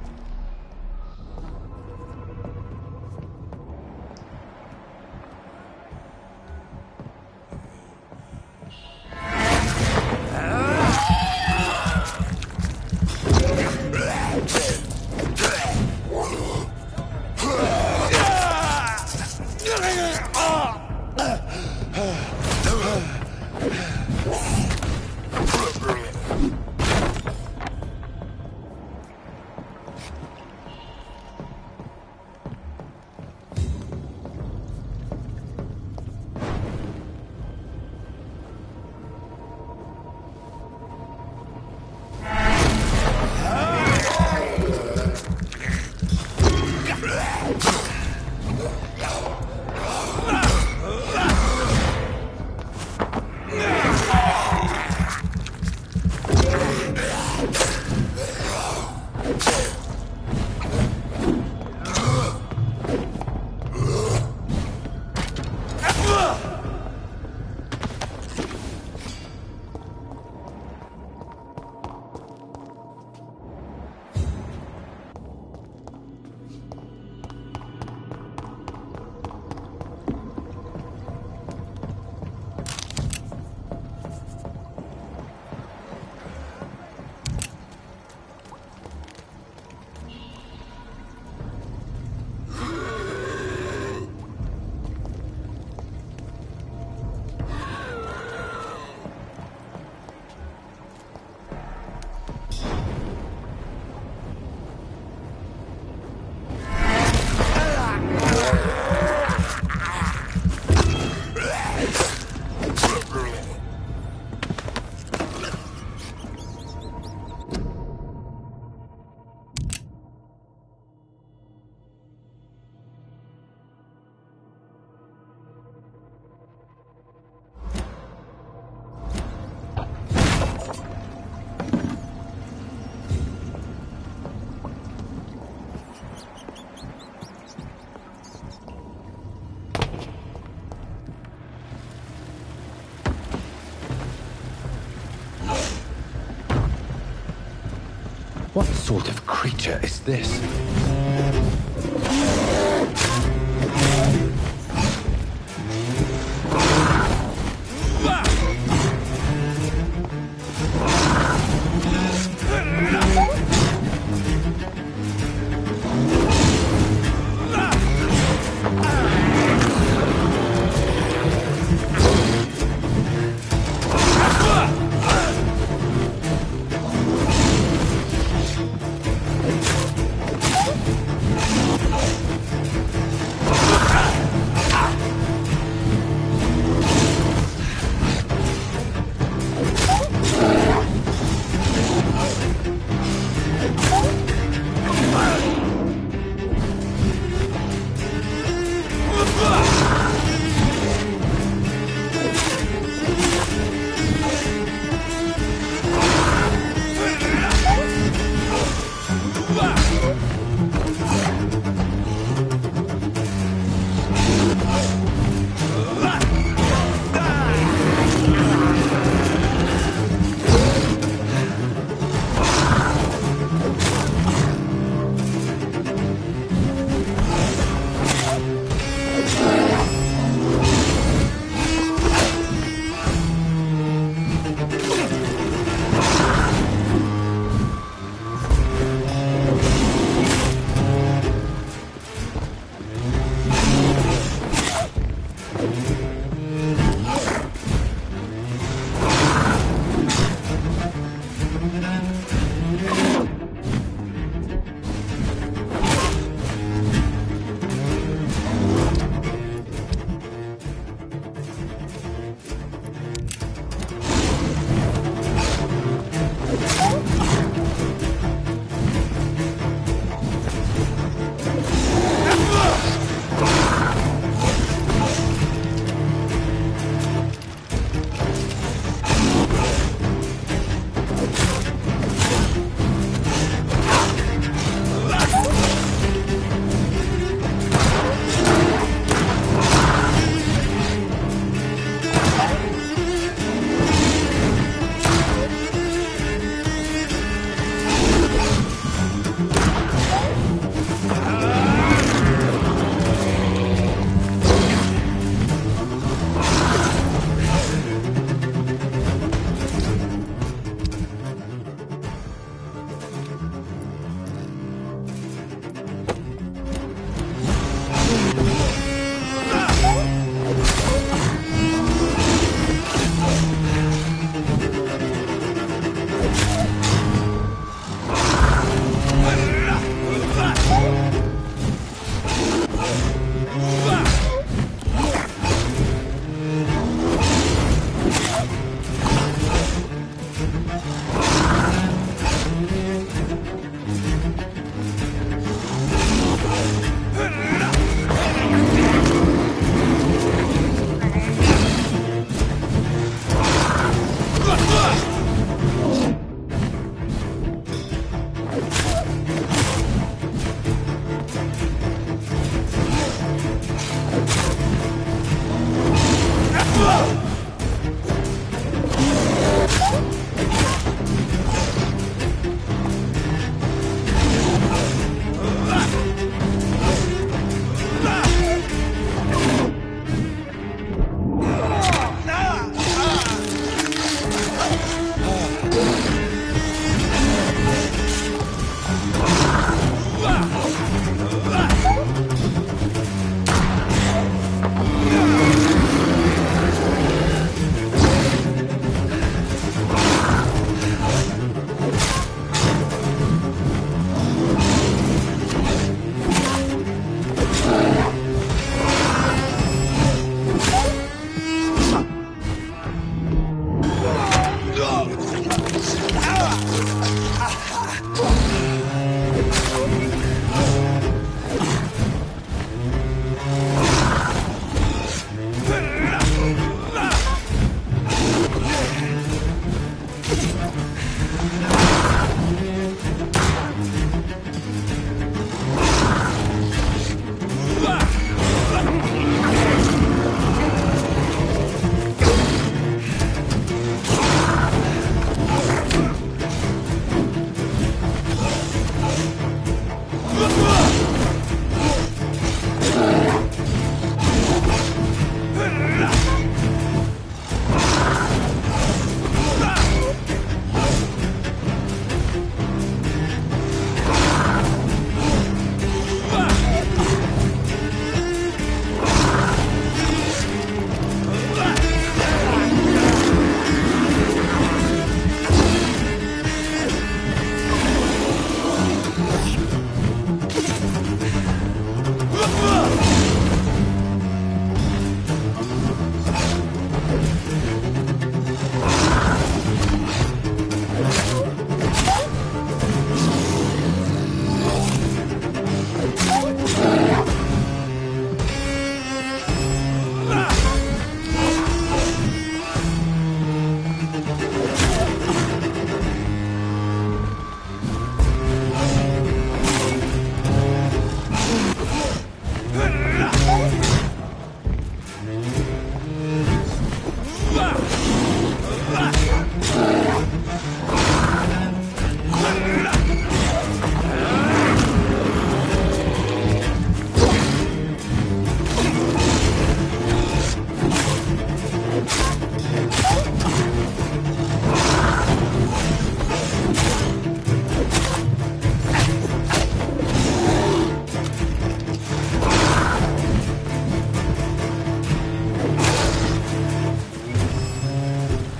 sort of creature is this?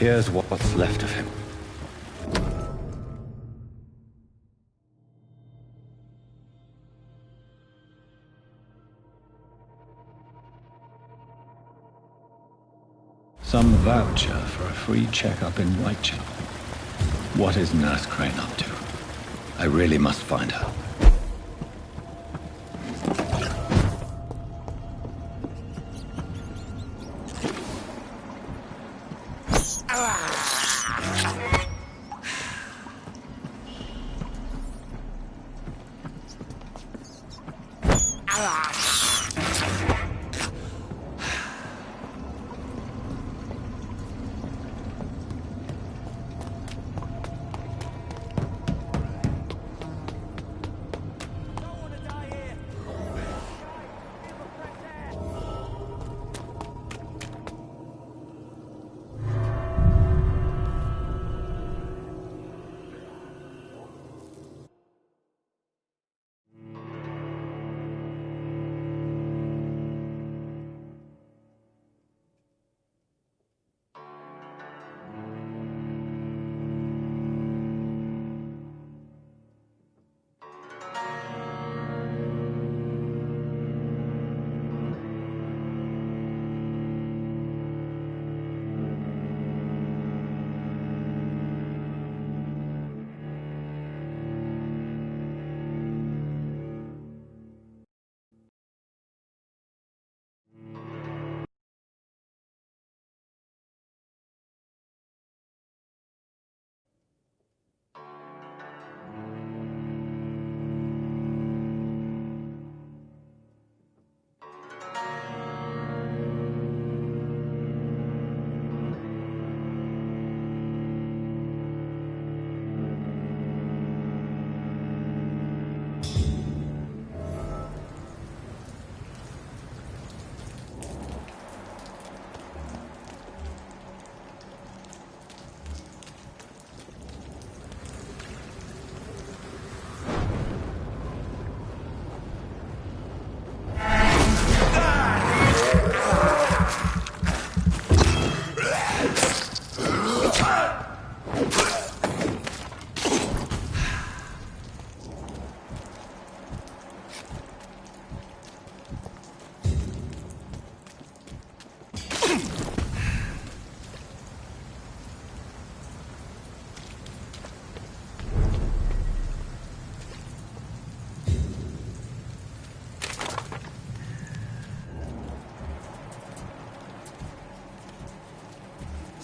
Here's what's left of him. Some voucher for a free checkup in Whitechapel. What is Nurse Crane up to? I really must find her.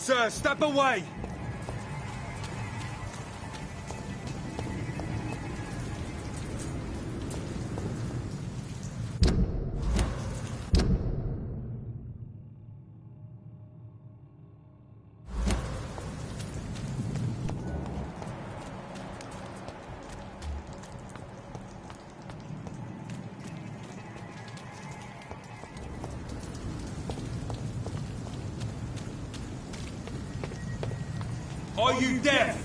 Sir, step away! Are you deaf?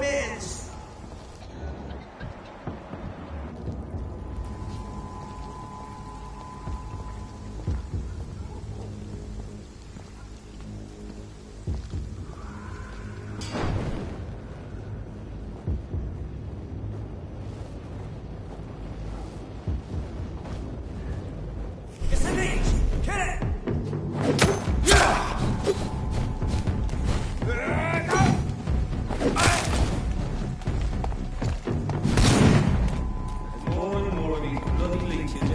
is! It's a niche! Kill it! More and more of these bloody leeches,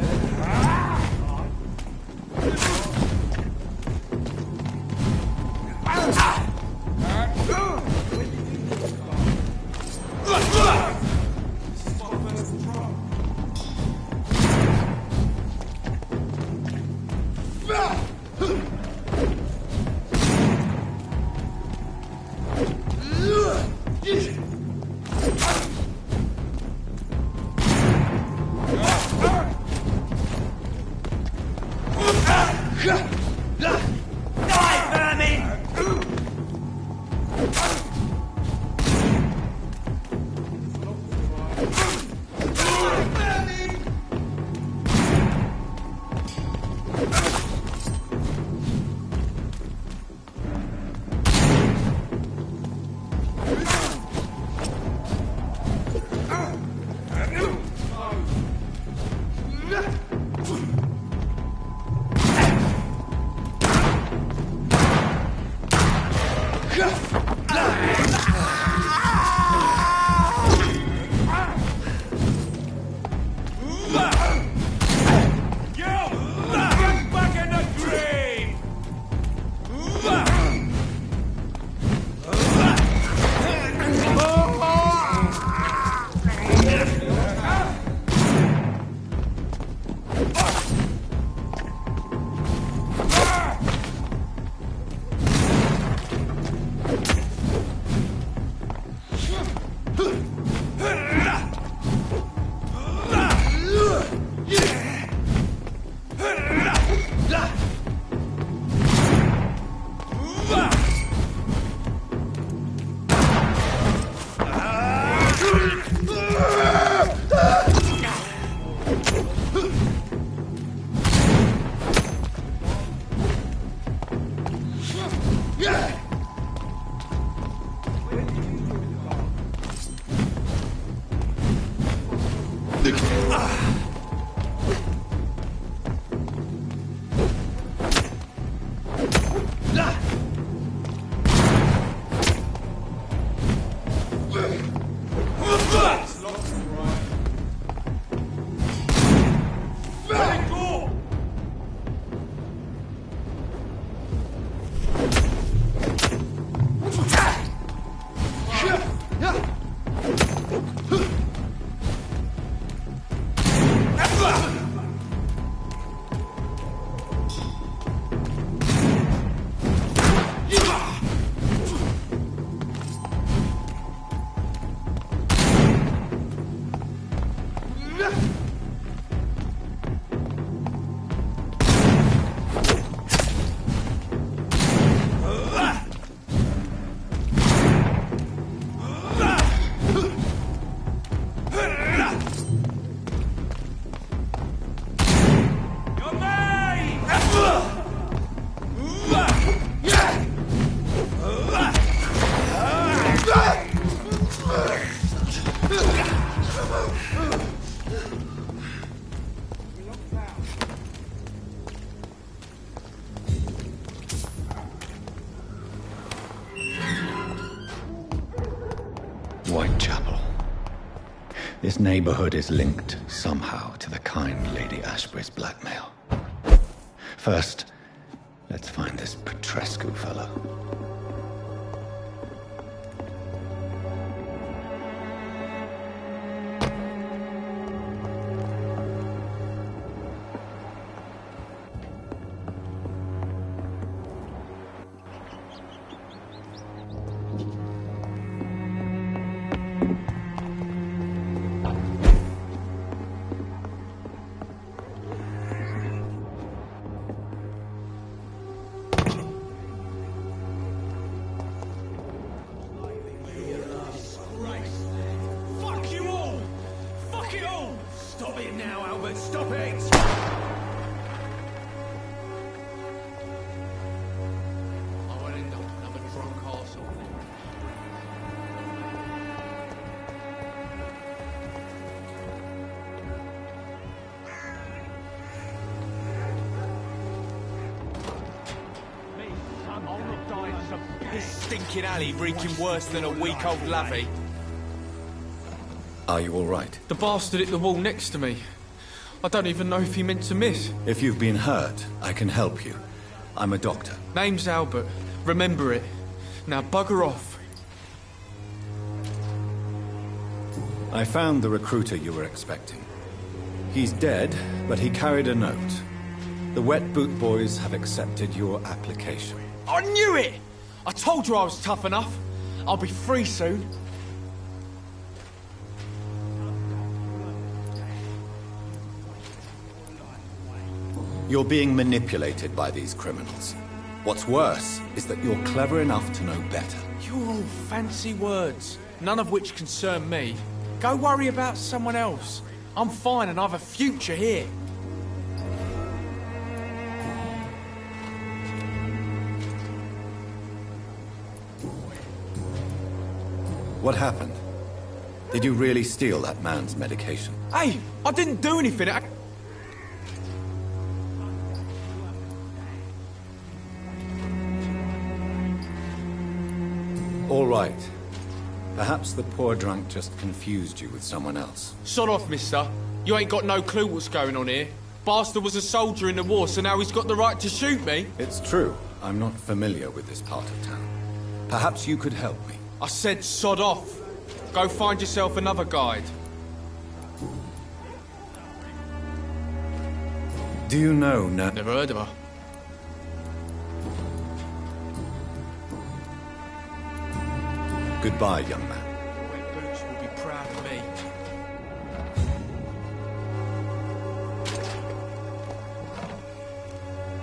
Whitechapel. This neighborhood is linked somehow to the kind Lady Ashbury's blackmail. First, let's find this Petrescu fellow. and stop it! I won't end up another drunk arsehole. This stinking alley reeking worse than a week-old lavvy. Are you all right? The bastard hit the wall next to me. I don't even know if he meant to miss. If you've been hurt, I can help you. I'm a doctor. Name's Albert. Remember it. Now bugger off. I found the recruiter you were expecting. He's dead, but he carried a note. The Wet Boot Boys have accepted your application. I knew it! I told you I was tough enough. I'll be free soon. You're being manipulated by these criminals. What's worse is that you're clever enough to know better. You're all fancy words, none of which concern me. Go worry about someone else. I'm fine and I've a future here. What happened? Did you really steal that man's medication? Hey, I didn't do anything. All right. Perhaps the poor drunk just confused you with someone else. Sod off, mister. You ain't got no clue what's going on here. Bastard was a soldier in the war, so now he's got the right to shoot me. It's true. I'm not familiar with this part of town. Perhaps you could help me. I said sod off. Go find yourself another guide. Do you know Never heard of her. Goodbye, young man. Wet Boots will be proud of me.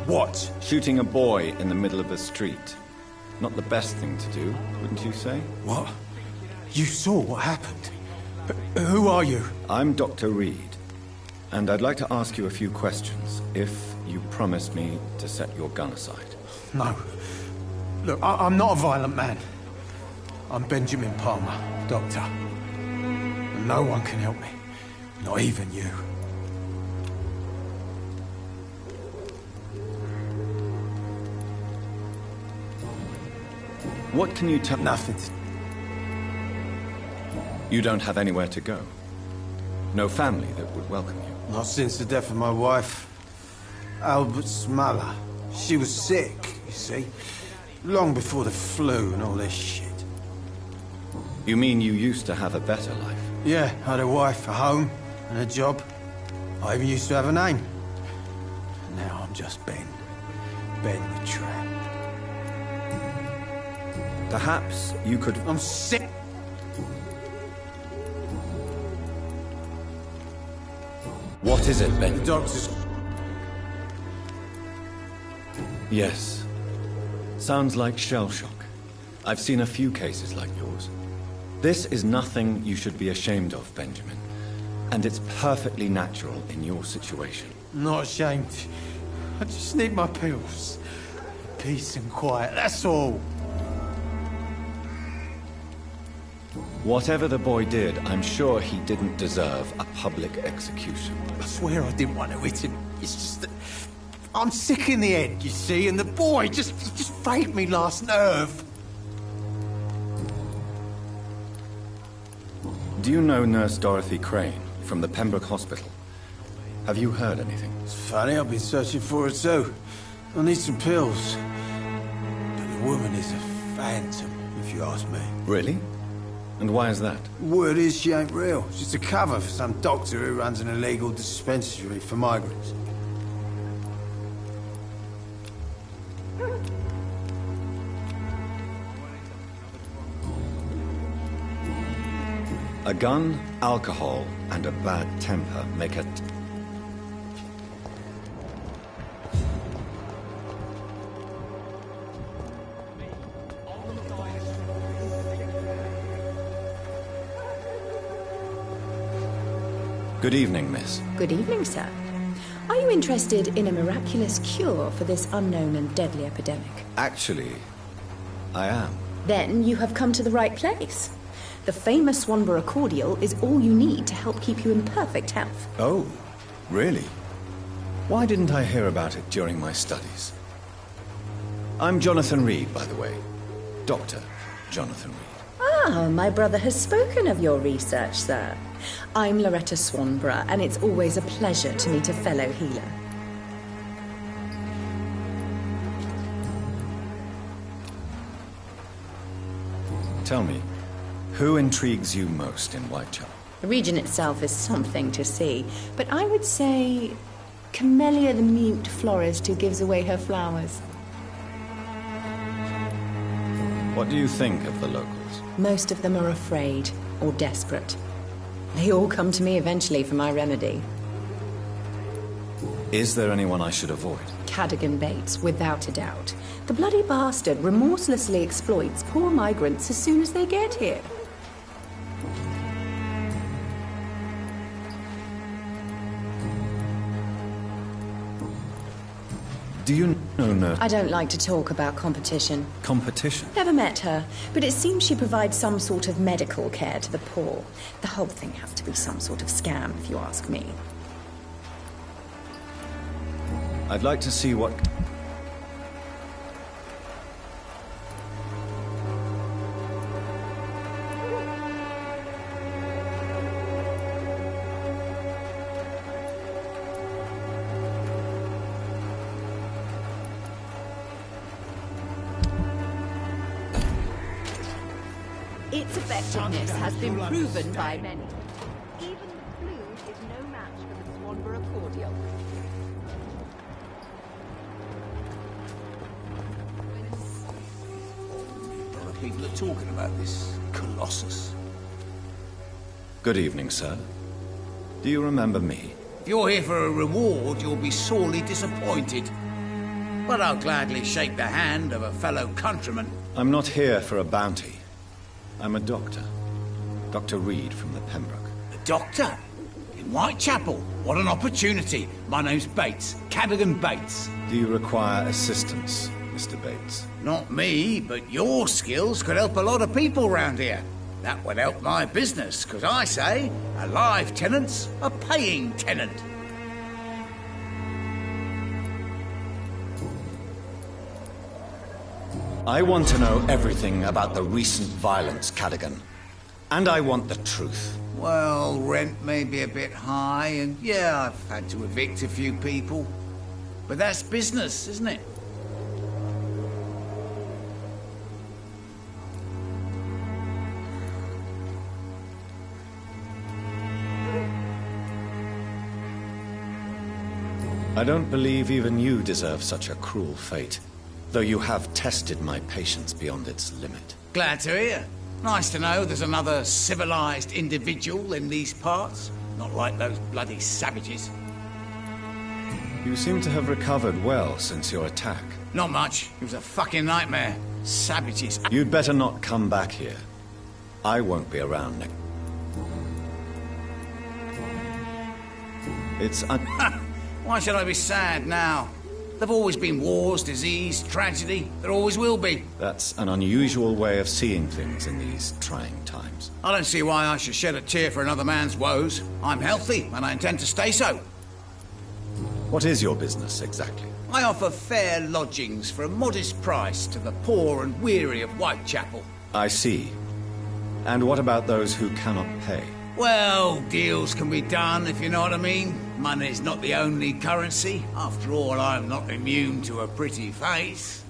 What? Shooting a boy in the middle of the street. Not the best thing to do, wouldn't you say? What? You saw what happened? Who are you? I'm Dr. Reed, and I'd like to ask you a few questions, if you promise me to set your gun aside. No. Look, I'm not a violent man. I'm Benjamin Palmer, doctor. And no one can help me. Not even you. What can you tell? Nothing. You don't have anywhere to go? No family that would welcome you? Not since the death of my wife, Albert Smaller. She was sick, you see. Long before the flu and all this shit. You mean you used to have a better life? Yeah, I had a wife, a home, and a job. I even used to have a name. And now I'm just Ben. Ben the Tramp. Perhaps you could... I'm sick. What is it, Ben? The doctor's... Yes. Sounds like shell shock. I've seen a few cases like yours. This is nothing you should be ashamed of, Benjamin. And it's perfectly natural in your situation. Not ashamed. I just need my pills. Peace and quiet, that's all. Whatever the boy did, I'm sure he didn't deserve a public execution. I swear I didn't want to hit him. It's just that... I'm sick in the head, you see, and the boy just frayed me last nerve. Do you know Nurse Dorothy Crane from the Pembroke Hospital? Have you heard anything? It's funny, I've been searching for her too. I need some pills. But the woman is a phantom, if you ask me. Really? And why is that? Word is she ain't real. She's a cover for some doctor who runs an illegal dispensary for migrants. A gun, alcohol, and a bad temper make a... Good evening, miss. Good evening, sir. Are you interested in a miraculous cure for this unknown and deadly epidemic? Actually, I am. Then you have come to the right place. The famous Swanborough cordial is all you need to help keep you in perfect health. Oh, really? Why didn't I hear about it during my studies? I'm Jonathan Reed, by the way. Dr. Jonathan Reed. Ah, my brother has spoken of your research, sir. I'm Loretta Swanborough, and it's always a pleasure to meet a fellow healer. Tell me, who intrigues you most in Whitechapel? The region itself is something to see, but I would say Camellia the mute florist who gives away her flowers. What do you think of the locals? Most of them are afraid or desperate. They all come to me eventually for my remedy. Is there anyone I should avoid? Cadogan Bates, without a doubt. The bloody bastard remorselessly exploits poor migrants as soon as they get here. Do you know Nurse? I don't like to talk about competition. Competition? Never met her, but it seems she provides some sort of medical care to the poor. The whole thing has to be some sort of scam, if you ask me. I'd like to see what... Its effectiveness has been proven by many. Even the flu is no match for the Swanborough cordial. A lot of people are talking about this Colossus. Good evening, sir. Do you remember me? If you're here for a reward, you'll be sorely disappointed. But I'll gladly shake the hand of a fellow countryman. I'm not here for a bounty. I'm a doctor. Dr. Reed from the Pembroke. A doctor? In Whitechapel? What an opportunity. My name's Bates. Cadogan Bates. Do you require assistance, Mr. Bates? Not me, but your skills could help a lot of people round here. That would help my business, because I say a live tenant's a paying tenant. I want to know everything about the recent violence, Cadogan. And I want the truth. Well, rent may be a bit high, and yeah, I've had to evict a few people. But that's business, isn't it? I don't believe even you deserve such a cruel fate. Though you have tested my patience beyond its limit. Glad to hear. Nice to know there's another civilized individual in these parts. Not like those bloody savages. You seem to have recovered well since your attack. Not much. It was a fucking nightmare. Savages. You'd better not come back here. I won't be around next. It's Why should I be sad now? There've always been wars, disease, tragedy. There always will be. That's an unusual way of seeing things in these trying times. I don't see why I should shed a tear for another man's woes. I'm healthy, and I intend to stay so. What is your business, exactly? I offer fair lodgings for a modest price to the poor and weary of Whitechapel. I see. And what about those who cannot pay? Well, deals can be done, if you know what I mean. Money's not the only currency. After all, I'm not immune to a pretty face.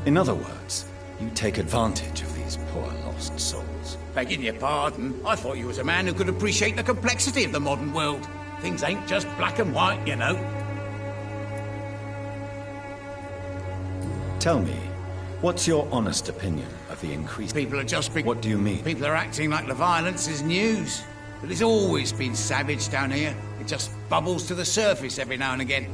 In other words, you take advantage of these poor lost souls. Begging your pardon, I thought you was a man who could appreciate the complexity of the modern world. Things ain't just black and white, you know. Tell me, what's your honest opinion of the increase? People are just... What do you mean? People are acting like the violence is news. But it's always been savage down here. It just bubbles to the surface every now and again.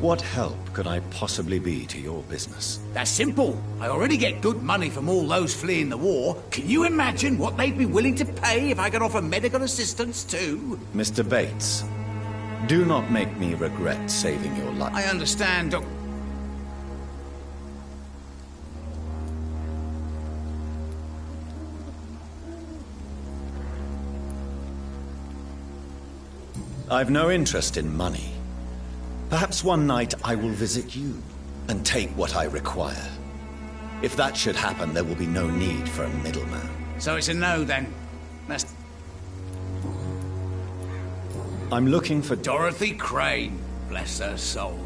What help could I possibly be to your business? That's simple. I already get good money from all those fleeing the war. Can you imagine what they'd be willing to pay if I could offer medical assistance too? Mr. Bates, do not make me regret saving your life. I understand, Doc. I've no interest in money. Perhaps one night I will visit you and take what I require. If that should happen, there will be no need for a middleman. So it's a no, then. That's... I'm looking for... Dorothy Crane. Bless her soul.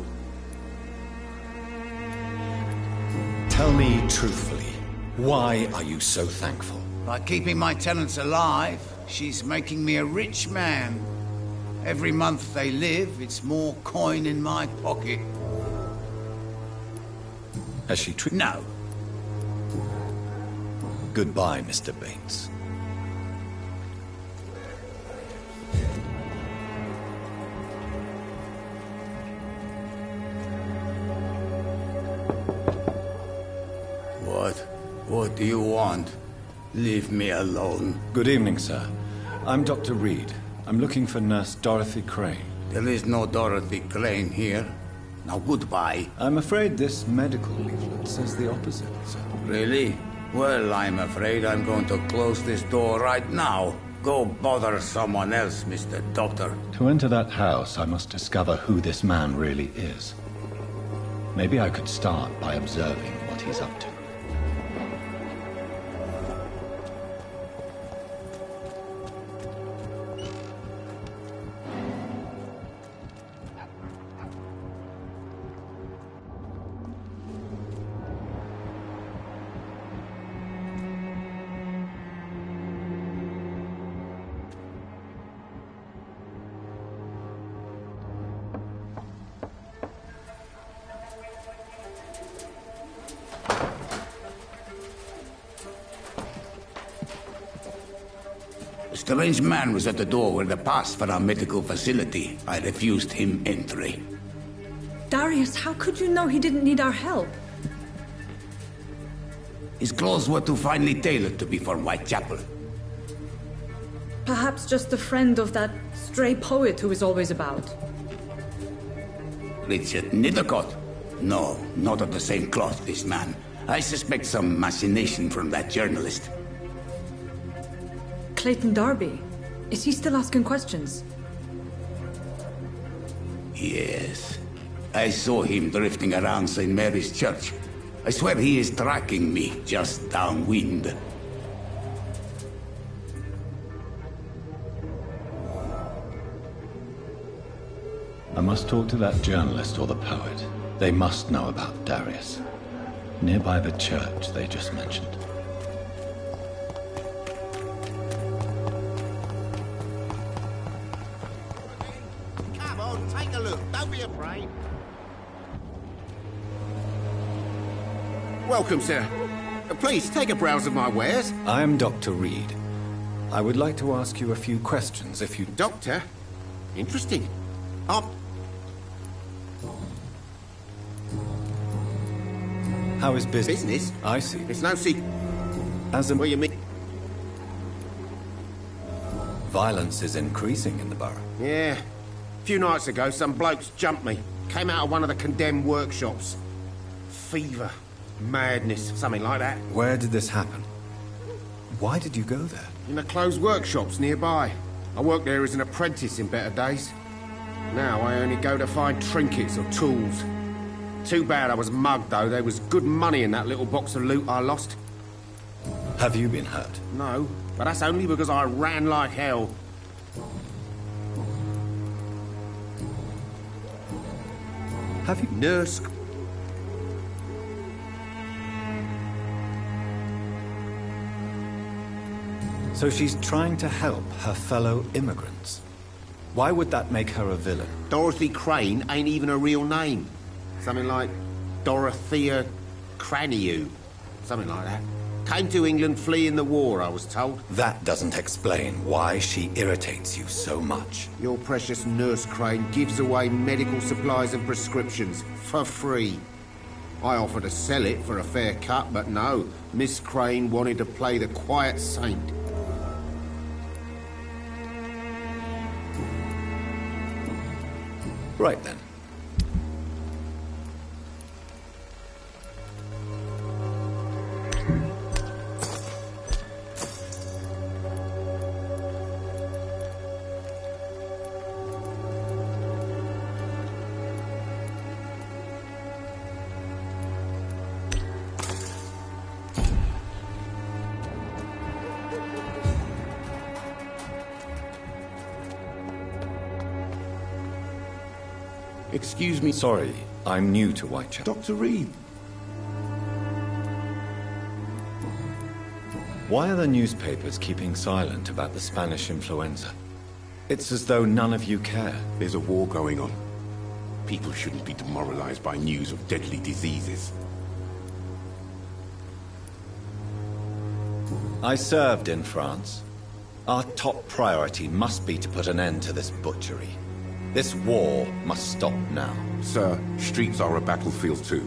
Tell me truthfully, why are you so thankful? By keeping my tenants alive, she's making me a rich man. Every month they live, it's more coin in my pocket. Has she treated... No. Goodbye, Mr. Bates. What do you want? Leave me alone. Good evening, sir. I'm Dr. Reed. I'm looking for Nurse Dorothy Crane. There is no Dorothy Crane here. Now, goodbye. I'm afraid this medical leaflet says the opposite, sir. Really? Well, I'm afraid I'm going to close this door right now. Go bother someone else, Mr. Doctor. To enter that house, I must discover who this man really is. Maybe I could start by observing what he's up to. A strange man was at the door with a pass for our medical facility. I refused him entry. Darius, how could you know he didn't need our help? His clothes were too finely tailored to be for Whitechapel. Perhaps just a friend of that stray poet who is always about. Richard Nethercott? No, not of the same cloth, this man. I suspect some machination from that journalist. Clayton Darby. Is he still asking questions? Yes. I saw him drifting around St. Mary's Church. I swear he is tracking me just downwind. I must talk to that journalist or the poet. They must know about Darius. Nearby the church they just mentioned. Come on, take a look. Don't be afraid. Welcome, sir. Please, take a browse of my wares. I am Dr. Reed. I would like to ask you a few questions if you... Doctor? Interesting. How is business? Business? I see. It's no secret. As a... What do you mean? Violence is increasing in the borough. Yeah. A few nights ago, some blokes jumped me. Came out of one of the condemned workshops. Fever. Madness. Something like that. Where did this happen? Why did you go there? In the closed workshops nearby. I worked there as an apprentice in better days. Now I only go to find trinkets or tools. Too bad I was mugged, though. There was good money in that little box of loot I lost. Have you been hurt? No, but that's only because I ran like hell. Have you... Nurse... So she's trying to help her fellow immigrants. Why would that make her a villain? Dorothy Crane ain't even a real name. Something like Dorothea Craniu. Something like that. Came to England fleeing the war, I was told. That doesn't explain why she irritates you so much. Your precious Nurse Crane gives away medical supplies and prescriptions for free. I offered to sell it for a fair cut, but no. Miss Crane wanted to play the quiet saint. Right then. Excuse me. Sorry, I'm new to Whitechapel. Dr. Reed. Why are the newspapers keeping silent about the Spanish influenza? It's as though none of you care. There's a war going on. People shouldn't be demoralized by news of deadly diseases. I served in France. Our top priority must be to put an end to this butchery. This war must stop now. Sir, streets are a battlefield too.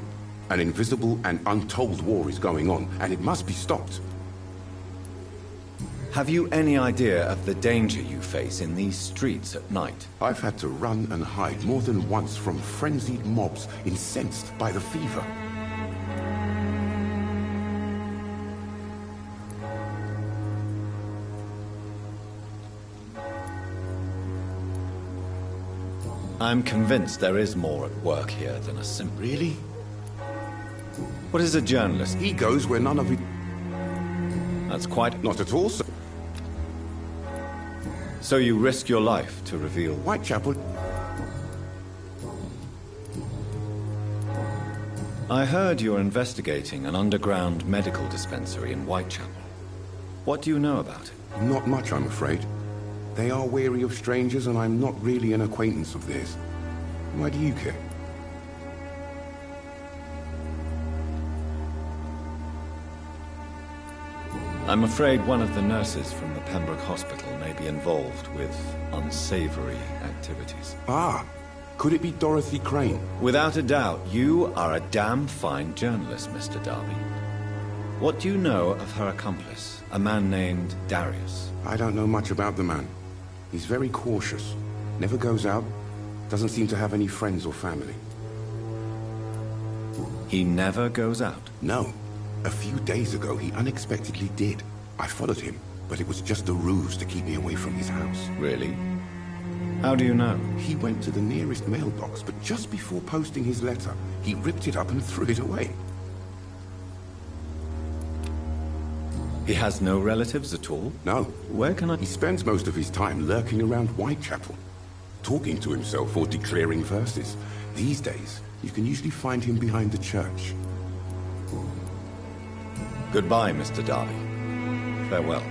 An invisible and untold war is going on, and it must be stopped. Have you any idea of the danger you face in these streets at night? I've had to run and hide more than once from frenzied mobs incensed by the fever. I'm convinced there is more at work here than a simple... Really? What is a journalist? He goes where none of it... That's quite... Not at all, sir. So you risk your life to reveal... Whitechapel... I heard you're investigating an underground medical dispensary in Whitechapel. What do you know about it? Not much, I'm afraid. They are wary of strangers, and I'm not really an acquaintance of theirs. Why do you care? I'm afraid one of the nurses from the Pembroke Hospital may be involved with unsavory activities. Ah, could it be Dorothy Crane? Without a doubt, you are a damn fine journalist, Mr. Darby. What do you know of her accomplice, a man named Darius? I don't know much about the man. He's very cautious, never goes out, doesn't seem to have any friends or family. He never goes out? No. A few days ago, he unexpectedly did. I followed him, but it was just a ruse to keep me away from his house. Really? How do you know? He went to the nearest mailbox, but just before posting his letter, he ripped it up and threw it away. He has no relatives at all? No. Where can I... He spends most of his time lurking around Whitechapel, talking to himself or declaring verses. These days, you can usually find him behind the church. Goodbye, Mr. Darby. Farewell.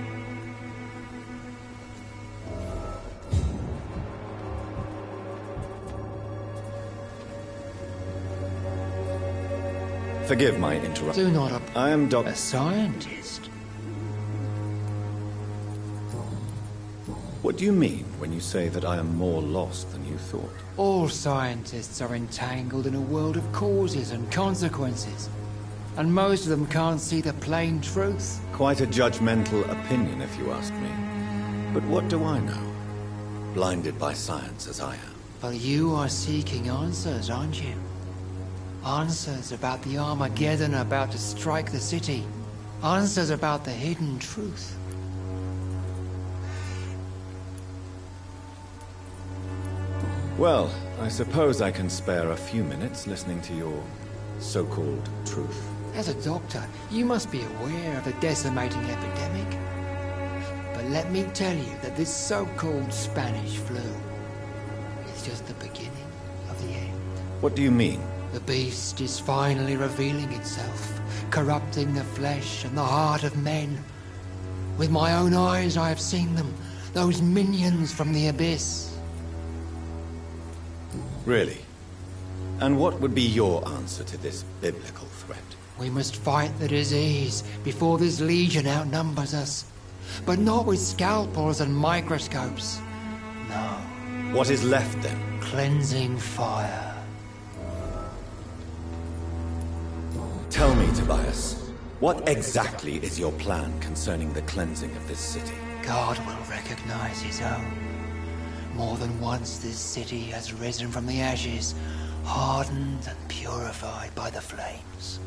Forgive my interruption. Do not... I am Dr. A scientist? What do you mean when you say that I am more lost than you thought? All scientists are entangled in a world of causes and consequences. And most of them can't see the plain truth. Quite a judgmental opinion, if you ask me. But what do I know? Blinded by science as I am. But you are seeking answers, aren't you? Answers about the Armageddon about to strike the city. Answers about the hidden truth. Well, I suppose I can spare a few minutes listening to your so-called truth. As a doctor, you must be aware of the decimating epidemic. But let me tell you that this so-called Spanish flu is just the beginning of the end. What do you mean? The beast is finally revealing itself, corrupting the flesh and the heart of men. With my own eyes I have seen them, those minions from the abyss. Really? And what would be your answer to this biblical threat? We must fight the disease before this legion outnumbers us. But not with scalpels and microscopes. No. What is left then? Cleansing fire. Tell me, Tobias, what exactly is your plan concerning the cleansing of this city? God will recognize his own. More than once this city has risen from the ashes, hardened and purified by the flames.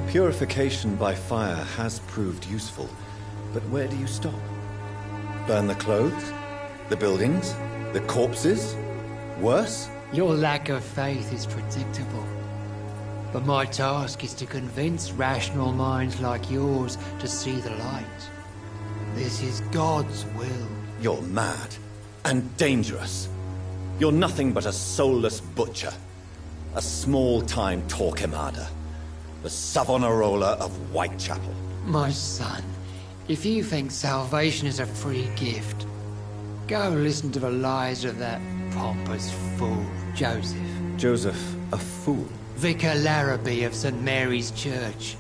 Purification by fire has proved useful, but where do you stop? Burn the clothes? The buildings? The corpses? Worse? Your lack of faith is predictable. But my task is to convince rational minds like yours to see the light. This is God's will. You're mad. And dangerous. You're nothing but a soulless butcher. A small-time Torquemada. The Savonarola of Whitechapel. My son, if you think salvation is a free gift, go listen to the lies of that pompous fool, Joseph. Joseph, a fool? Vicar Larrabee of St. Mary's Church.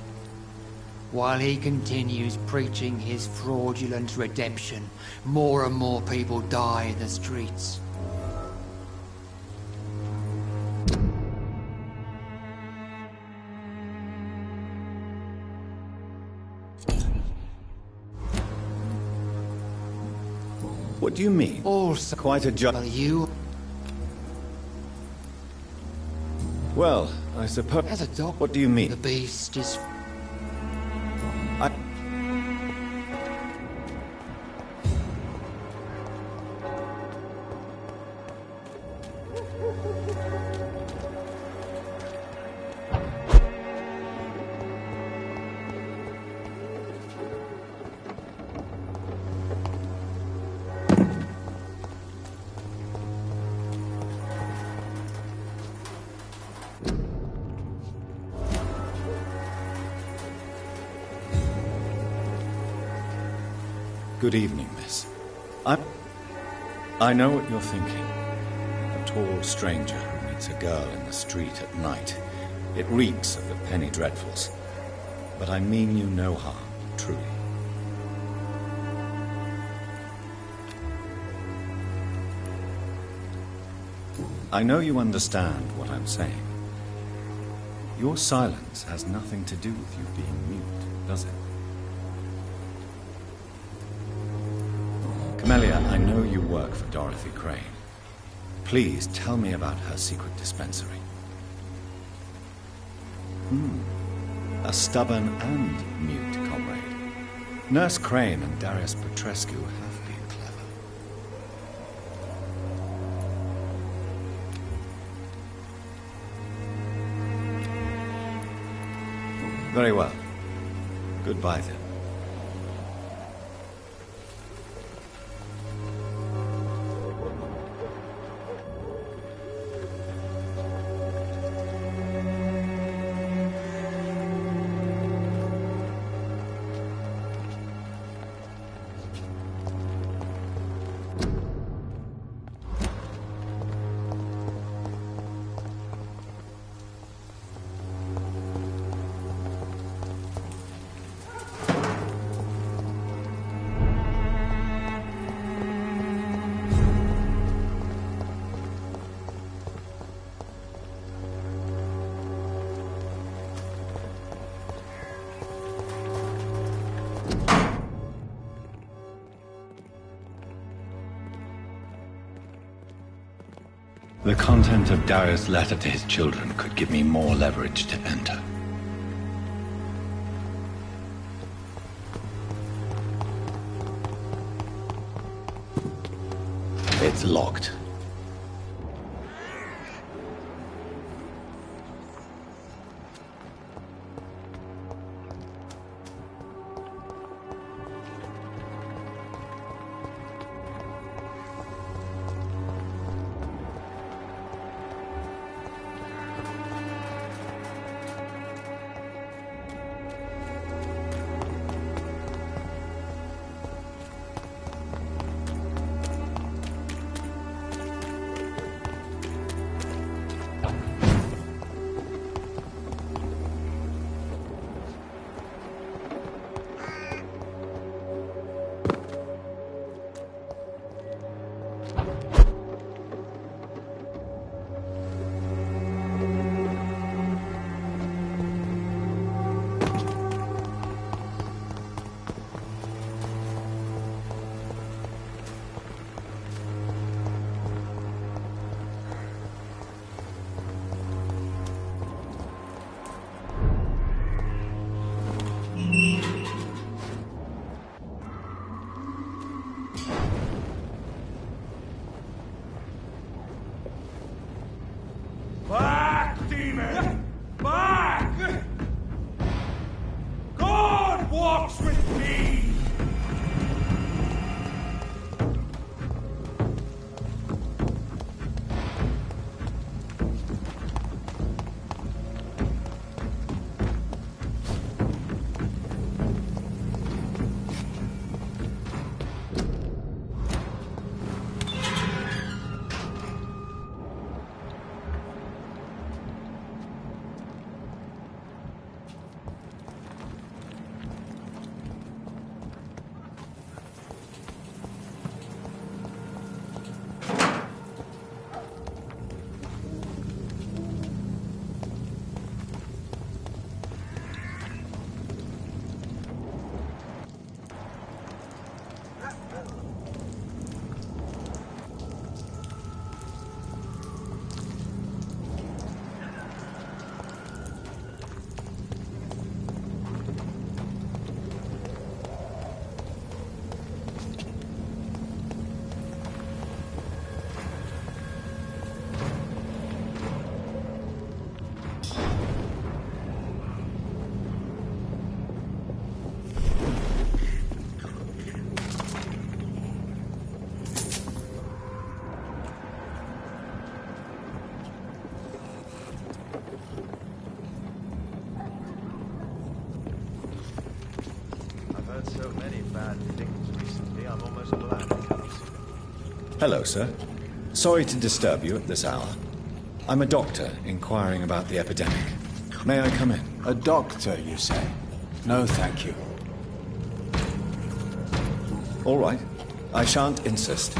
While he continues preaching his fraudulent redemption, more and more people die in the streets. What do you mean? Also, quite a job. You. Well, I suppose. As a dog. What do you mean? The beast is. Good evening, miss. I know what you're thinking. A tall stranger who meets a girl in the street at night. It reeks of the penny dreadfuls. But I mean you no harm, truly. I know you understand what I'm saying. Your silence has nothing to do with you being mute, does it? Camellia, I know you work for Dorothy Crane. Please tell me about her secret dispensary. A stubborn and mute comrade. Nurse Crane and Darius Petrescu have been clever. Very well. Goodbye then. The content of Darius' letter to his children could give me more leverage to enter. It's locked. Hello, sir. Sorry to disturb you at this hour. I'm a doctor inquiring about the epidemic. May I come in? A doctor, you say? No, thank you. All right. I shan't insist.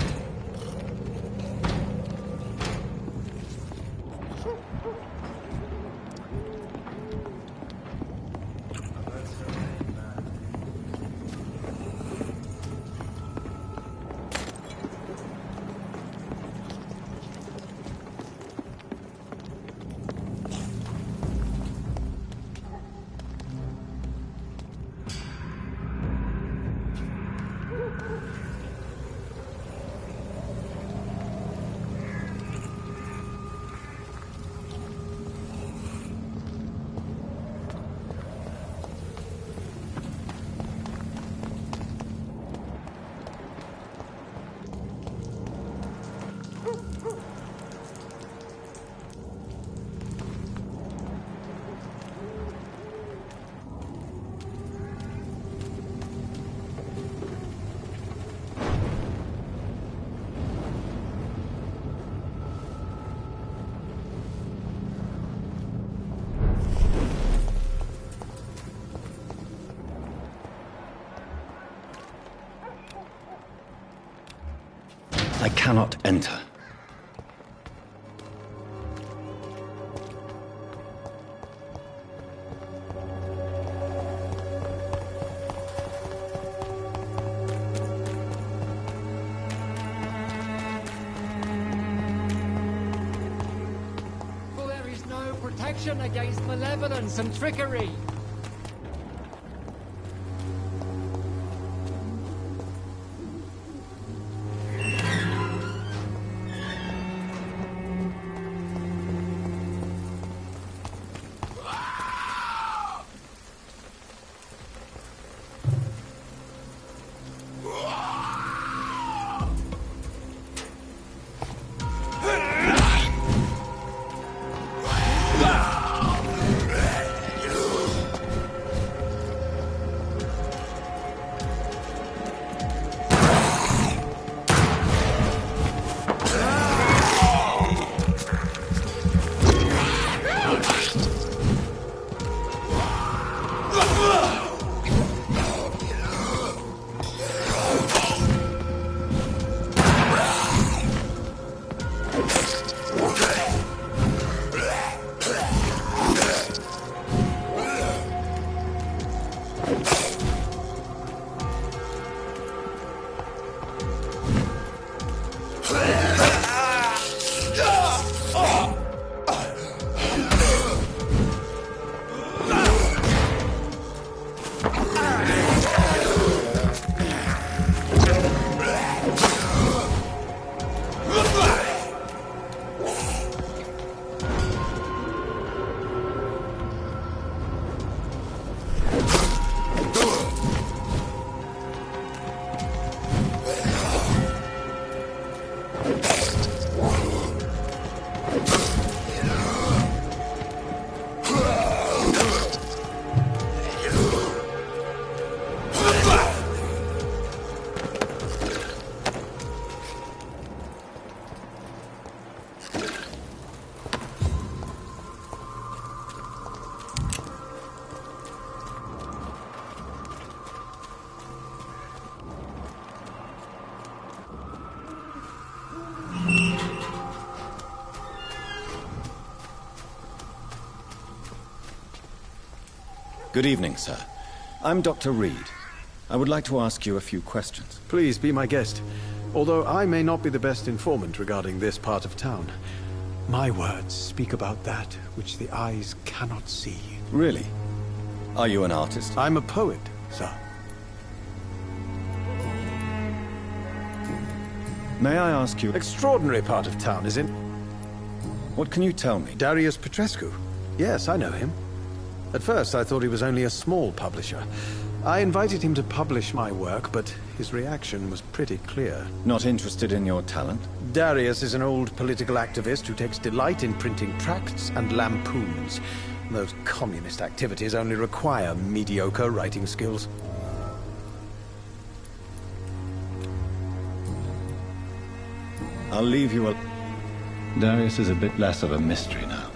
I cannot enter. For there is no protection against malevolence and trickery. Good evening, sir. I'm Dr. Reed. I would like to ask you a few questions. Please be my guest. Although I may not be the best informant regarding this part of town, my words speak about that which the eyes cannot see. Really? Are you an artist? I'm a poet, sir. May I ask you... Extraordinary part of town, isn't it? What can you tell me? Darius Petrescu. Yes, I know him. At first, I thought he was only a small publisher. I invited him to publish my work, but his reaction was pretty clear. Not interested in your talent? Darius is an old political activist who takes delight in printing tracts and lampoons. Those communist activities only require mediocre writing skills. I'll leave you Darius is a bit less of a mystery now.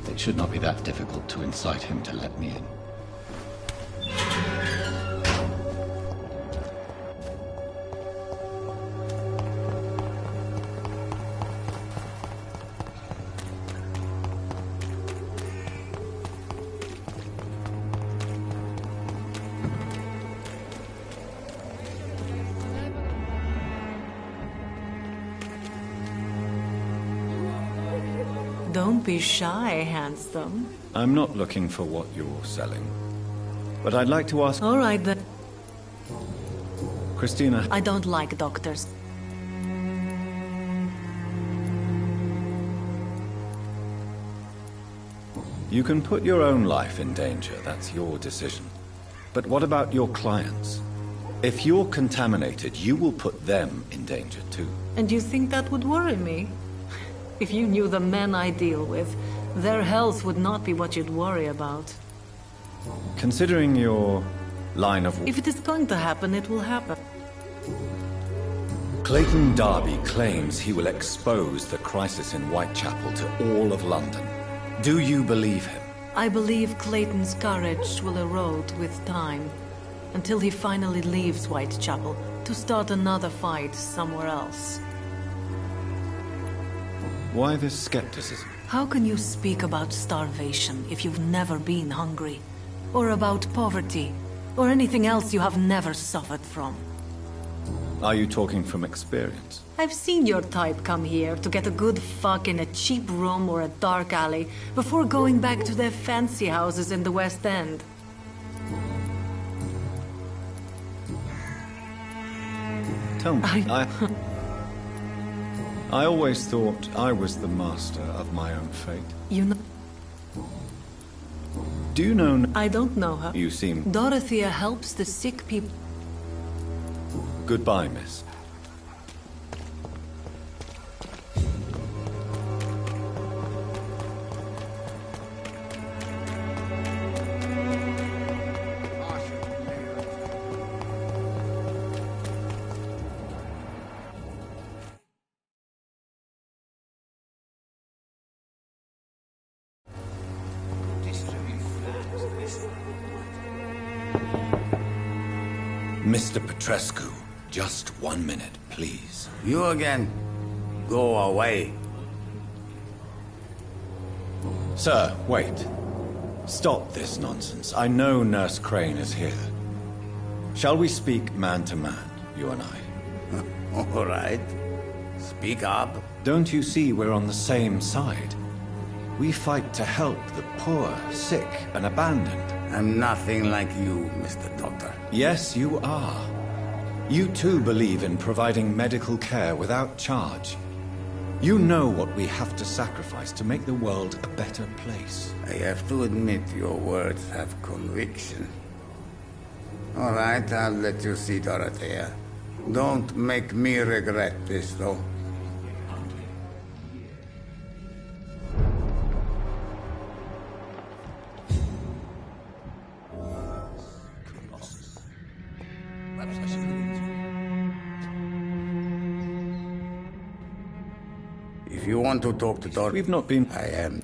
It should not be that difficult to incite him to let me in. Don't be shy, handsome. I'm not looking for what you're selling. But I'd like to ask... All right, then. Christina... I don't like doctors. You can put your own life in danger, that's your decision. But what about your clients? If you're contaminated, you will put them in danger too. And you think that would worry me? If you knew the men I deal with, their health would not be what you'd worry about. Considering your line of... If it is going to happen, it will happen. Clayton Darby claims he will expose the crisis in Whitechapel to all of London. Do you believe him? I believe Clayton's courage will erode with time, until he finally leaves Whitechapel to start another fight somewhere else. Why this skepticism? How can you speak about starvation if you've never been hungry? Or about poverty? Or anything else you have never suffered from? Are you talking from experience? I've seen your type come here to get a good fuck in a cheap room or a dark alley before going back to their fancy houses in the West End. Tell me, I always thought I was the master of my own fate. You know... Do you know... I don't know her. You seem... Dorothea helps the sick people. Goodbye, miss. Mr. Petrescu, just 1 minute, please. You again? Go away. Sir, wait. Stop this nonsense. I know Nurse Crane is here. Shall we speak man to man, you and I? All right. Speak up. Don't you see we're on the same side? We fight to help the poor, sick, and abandoned. I'm nothing like you, Mr. Doctor. Yes, you are. You too believe in providing medical care without charge. You know what we have to sacrifice to make the world a better place. I have to admit your words have conviction. All right, I'll let you see Dorothea. Don't make me regret this, though. If you want to talk to Dorothy... We've not been... I am.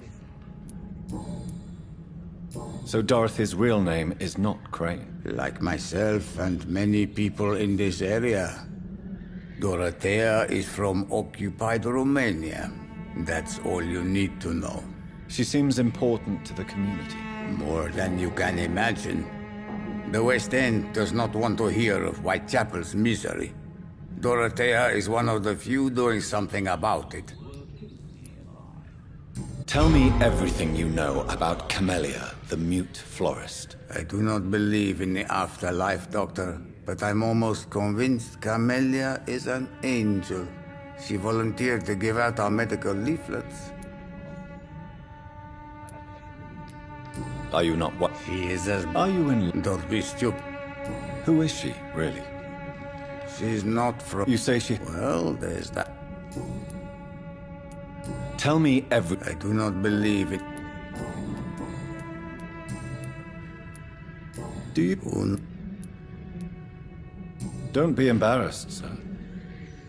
So Dorothy's real name is not Crane? Like myself and many people in this area. Dorothea is from occupied Romania. That's all you need to know. She seems important to the community. More than you can imagine. The West End does not want to hear of Whitechapel's misery. Dorothea is one of the few doing something about it. Tell me everything you know about Camellia, the mute florist. I do not believe in the afterlife, Doctor, but I'm almost convinced Camellia is an angel. She volunteered to give out our medical leaflets. Are you not what? She is as... Are you in... Don't be stupid. Who is she, really? She's not from... You say she... Well, there's that. Tell me every... I do not believe it. Do you... Don't be embarrassed, sir.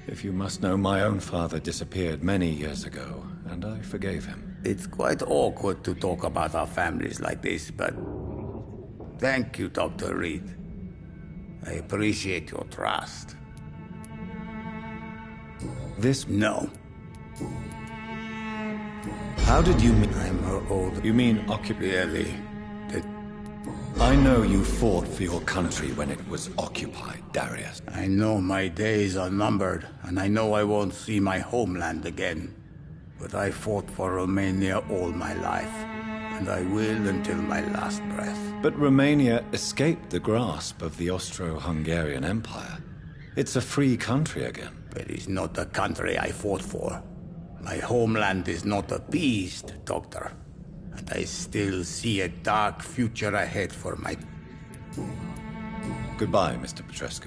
If you must know, my own father disappeared many years ago, and I forgave him. It's quite awkward to talk about our families like this, but thank you, Dr. Reed. I appreciate your trust. This... No. How did you mean... I'm her old... You mean occupied? Really? I know you fought for your country when it was occupied, Darius. I know my days are numbered, and I know I won't see my homeland again. But I fought for Romania all my life, and I will until my last breath. But Romania escaped the grasp of the Austro-Hungarian Empire. It's a free country again. It is not the country I fought for. My homeland is not appeased, Doctor. And I still see a dark future ahead for my... Goodbye, Mr. Petrescu.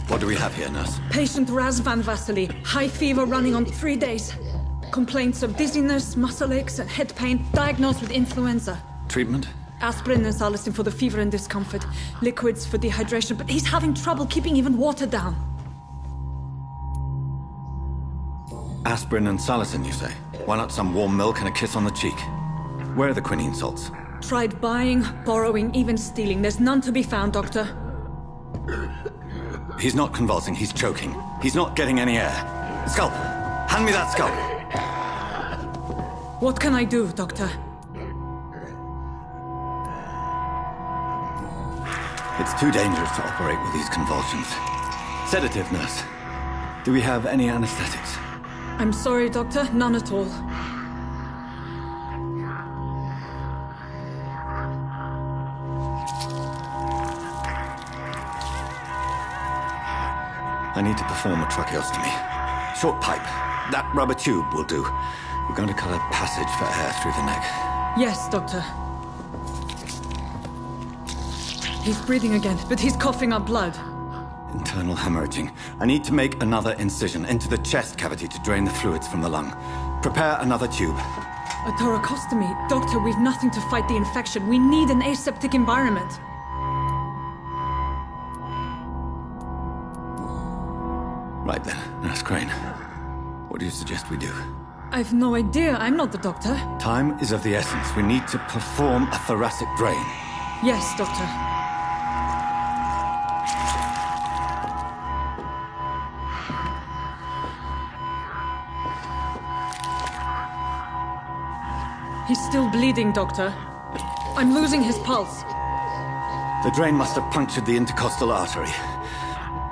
What do we have here, nurse? Patient Raz Van Vasily. High fever running on 3 days. Complaints of dizziness, muscle aches, and head pain. Diagnosed with influenza. Treatment? Aspirin and salicin for the fever and discomfort. Liquids for dehydration, but he's having trouble keeping even water down. Aspirin and salicin, you say? Why not some warm milk and a kiss on the cheek? Where are the quinine salts? Tried buying, borrowing, even stealing. There's none to be found, Doctor. He's not convulsing, he's choking. He's not getting any air. Scalpel! Hand me that scalpel! What can I do, Doctor? It's too dangerous to operate with these convulsions. Sedative, nurse. Do we have any anesthetics? I'm sorry, Doctor. None at all. I need to perform a tracheostomy. Short pipe. That rubber tube will do. We're going to cut a passage for air through the neck. Yes, Doctor. He's breathing again, but he's coughing up blood. Internal hemorrhaging. I need to make another incision into the chest cavity to drain the fluids from the lung. Prepare another tube. A thoracostomy. Doctor, we've nothing to fight the infection. We need an aseptic environment. Right then, Nurse Crane. What do you suggest we do? I've no idea. I'm not the doctor. Time is of the essence. We need to perform a thoracic drain. Yes, Doctor. He's still bleeding, Doctor. I'm losing his pulse. The drain must have punctured the intercostal artery.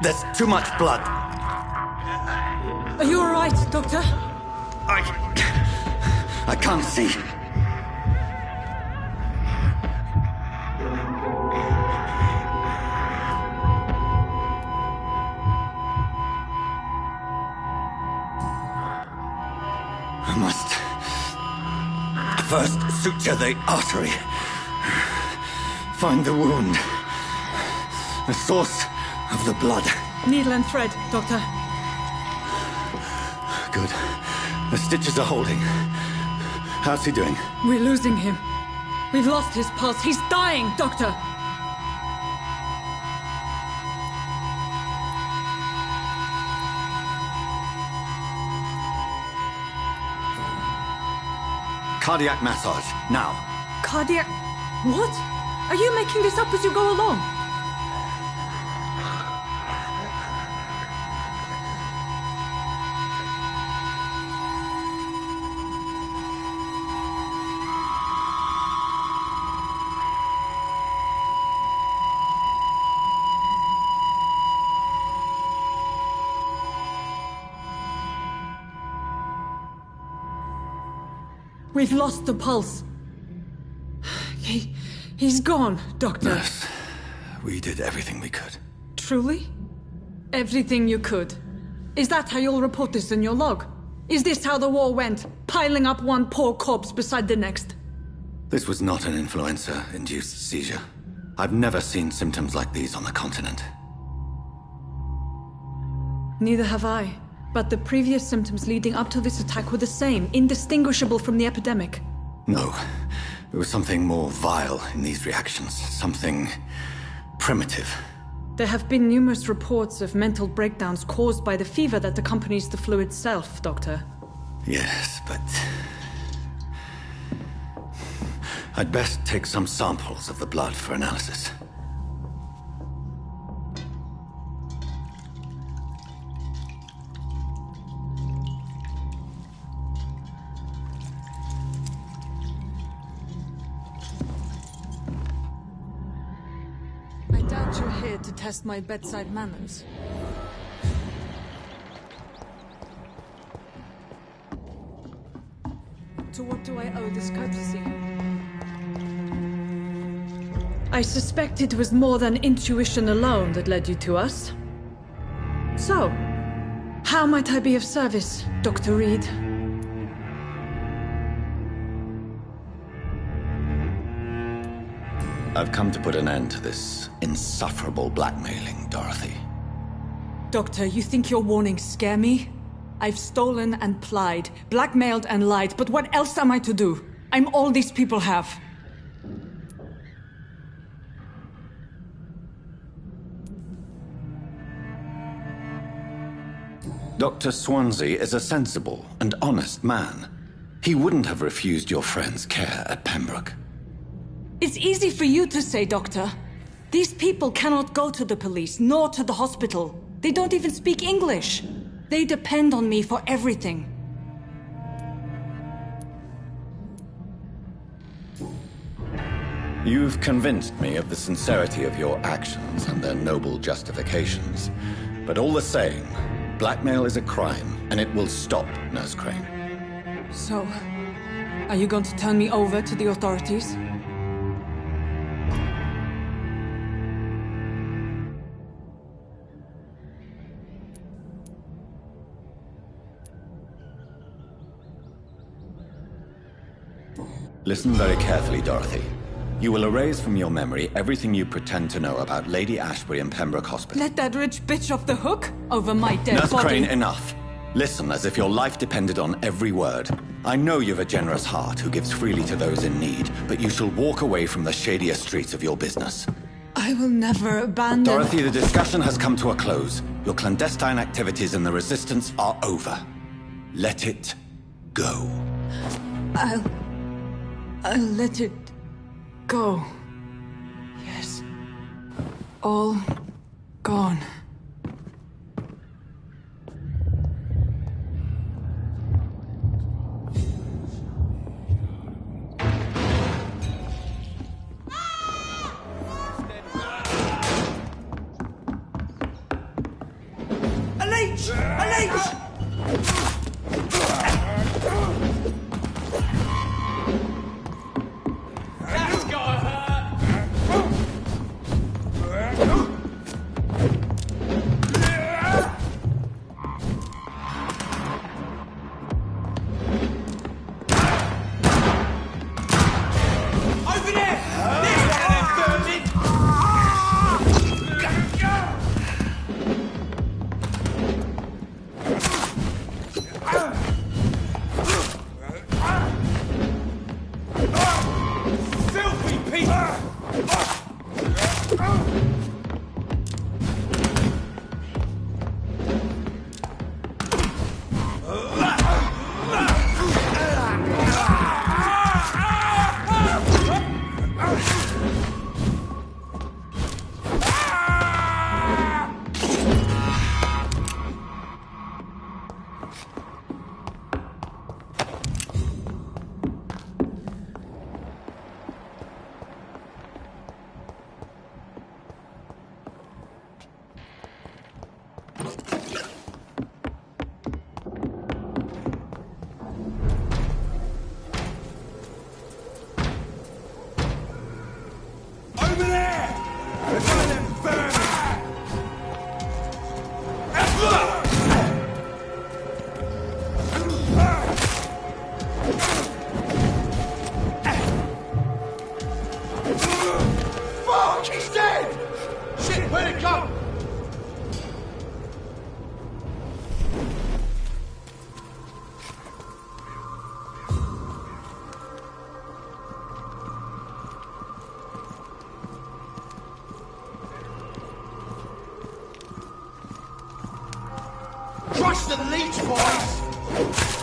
There's too much blood. Are you all right, Doctor? I can't see. I must first suture the artery. Find the wound. The source of the blood. Needle and thread, Doctor. Good. The stitches are holding. How's he doing? We're losing him. We've lost his pulse. He's dying, Doctor! Cardiac massage, now. Cardiac... What? Are you making this up as you go along? We've lost the pulse. He's gone, Doctor. Nurse, we did everything we could. Truly? Everything you could? Is that how you'll report this in your log? Is this how the war went? Piling up one poor corpse beside the next? This was not an influenza-induced seizure. I've never seen symptoms like these on the continent. Neither have I. But the previous symptoms leading up to this attack were the same, indistinguishable from the epidemic. No. There was something more vile in these reactions. Something primitive. There have been numerous reports of mental breakdowns caused by the fever that accompanies the flu itself, Doctor. Yes, but... I'd best take some samples of the blood for analysis. I doubt you're here to test my bedside manners. To what do I owe this courtesy? I suspect it was more than intuition alone that led you to us. So, how might I be of service, Dr. Reed? I've come to put an end to this insufferable blackmailing, Dorothy. Doctor, you think your warnings scare me? I've stolen and plied, blackmailed and lied, but what else am I to do? I'm all these people have. Dr. Swansea is a sensible and honest man. He wouldn't have refused your friend's care at Pembroke. It's easy for you to say, Doctor. These people cannot go to the police, nor to the hospital. They don't even speak English. They depend on me for everything. You've convinced me of the sincerity of your actions and their noble justifications. But all the same, blackmail is a crime, and it will stop, Nurse Crane. So, are you going to turn me over to the authorities? Listen very carefully, Dorothy. You will erase from your memory everything you pretend to know about Lady Ashbury and Pembroke Hospital. Let that rich bitch off the hook over my dead Nurse body. Crane, enough. Listen as if your life depended on every word. I know you've a generous heart who gives freely to those in need, but you shall walk away from the shadier streets of your business. I will never abandon... Dorothy, the discussion has come to a close. Your clandestine activities in the Resistance are over. Let it go. I'll let it go. Yes. All gone. A leech! A leech! That's gotta hurt! Over there! There's one of them vermin! Here it comes! Crush the leech, boys!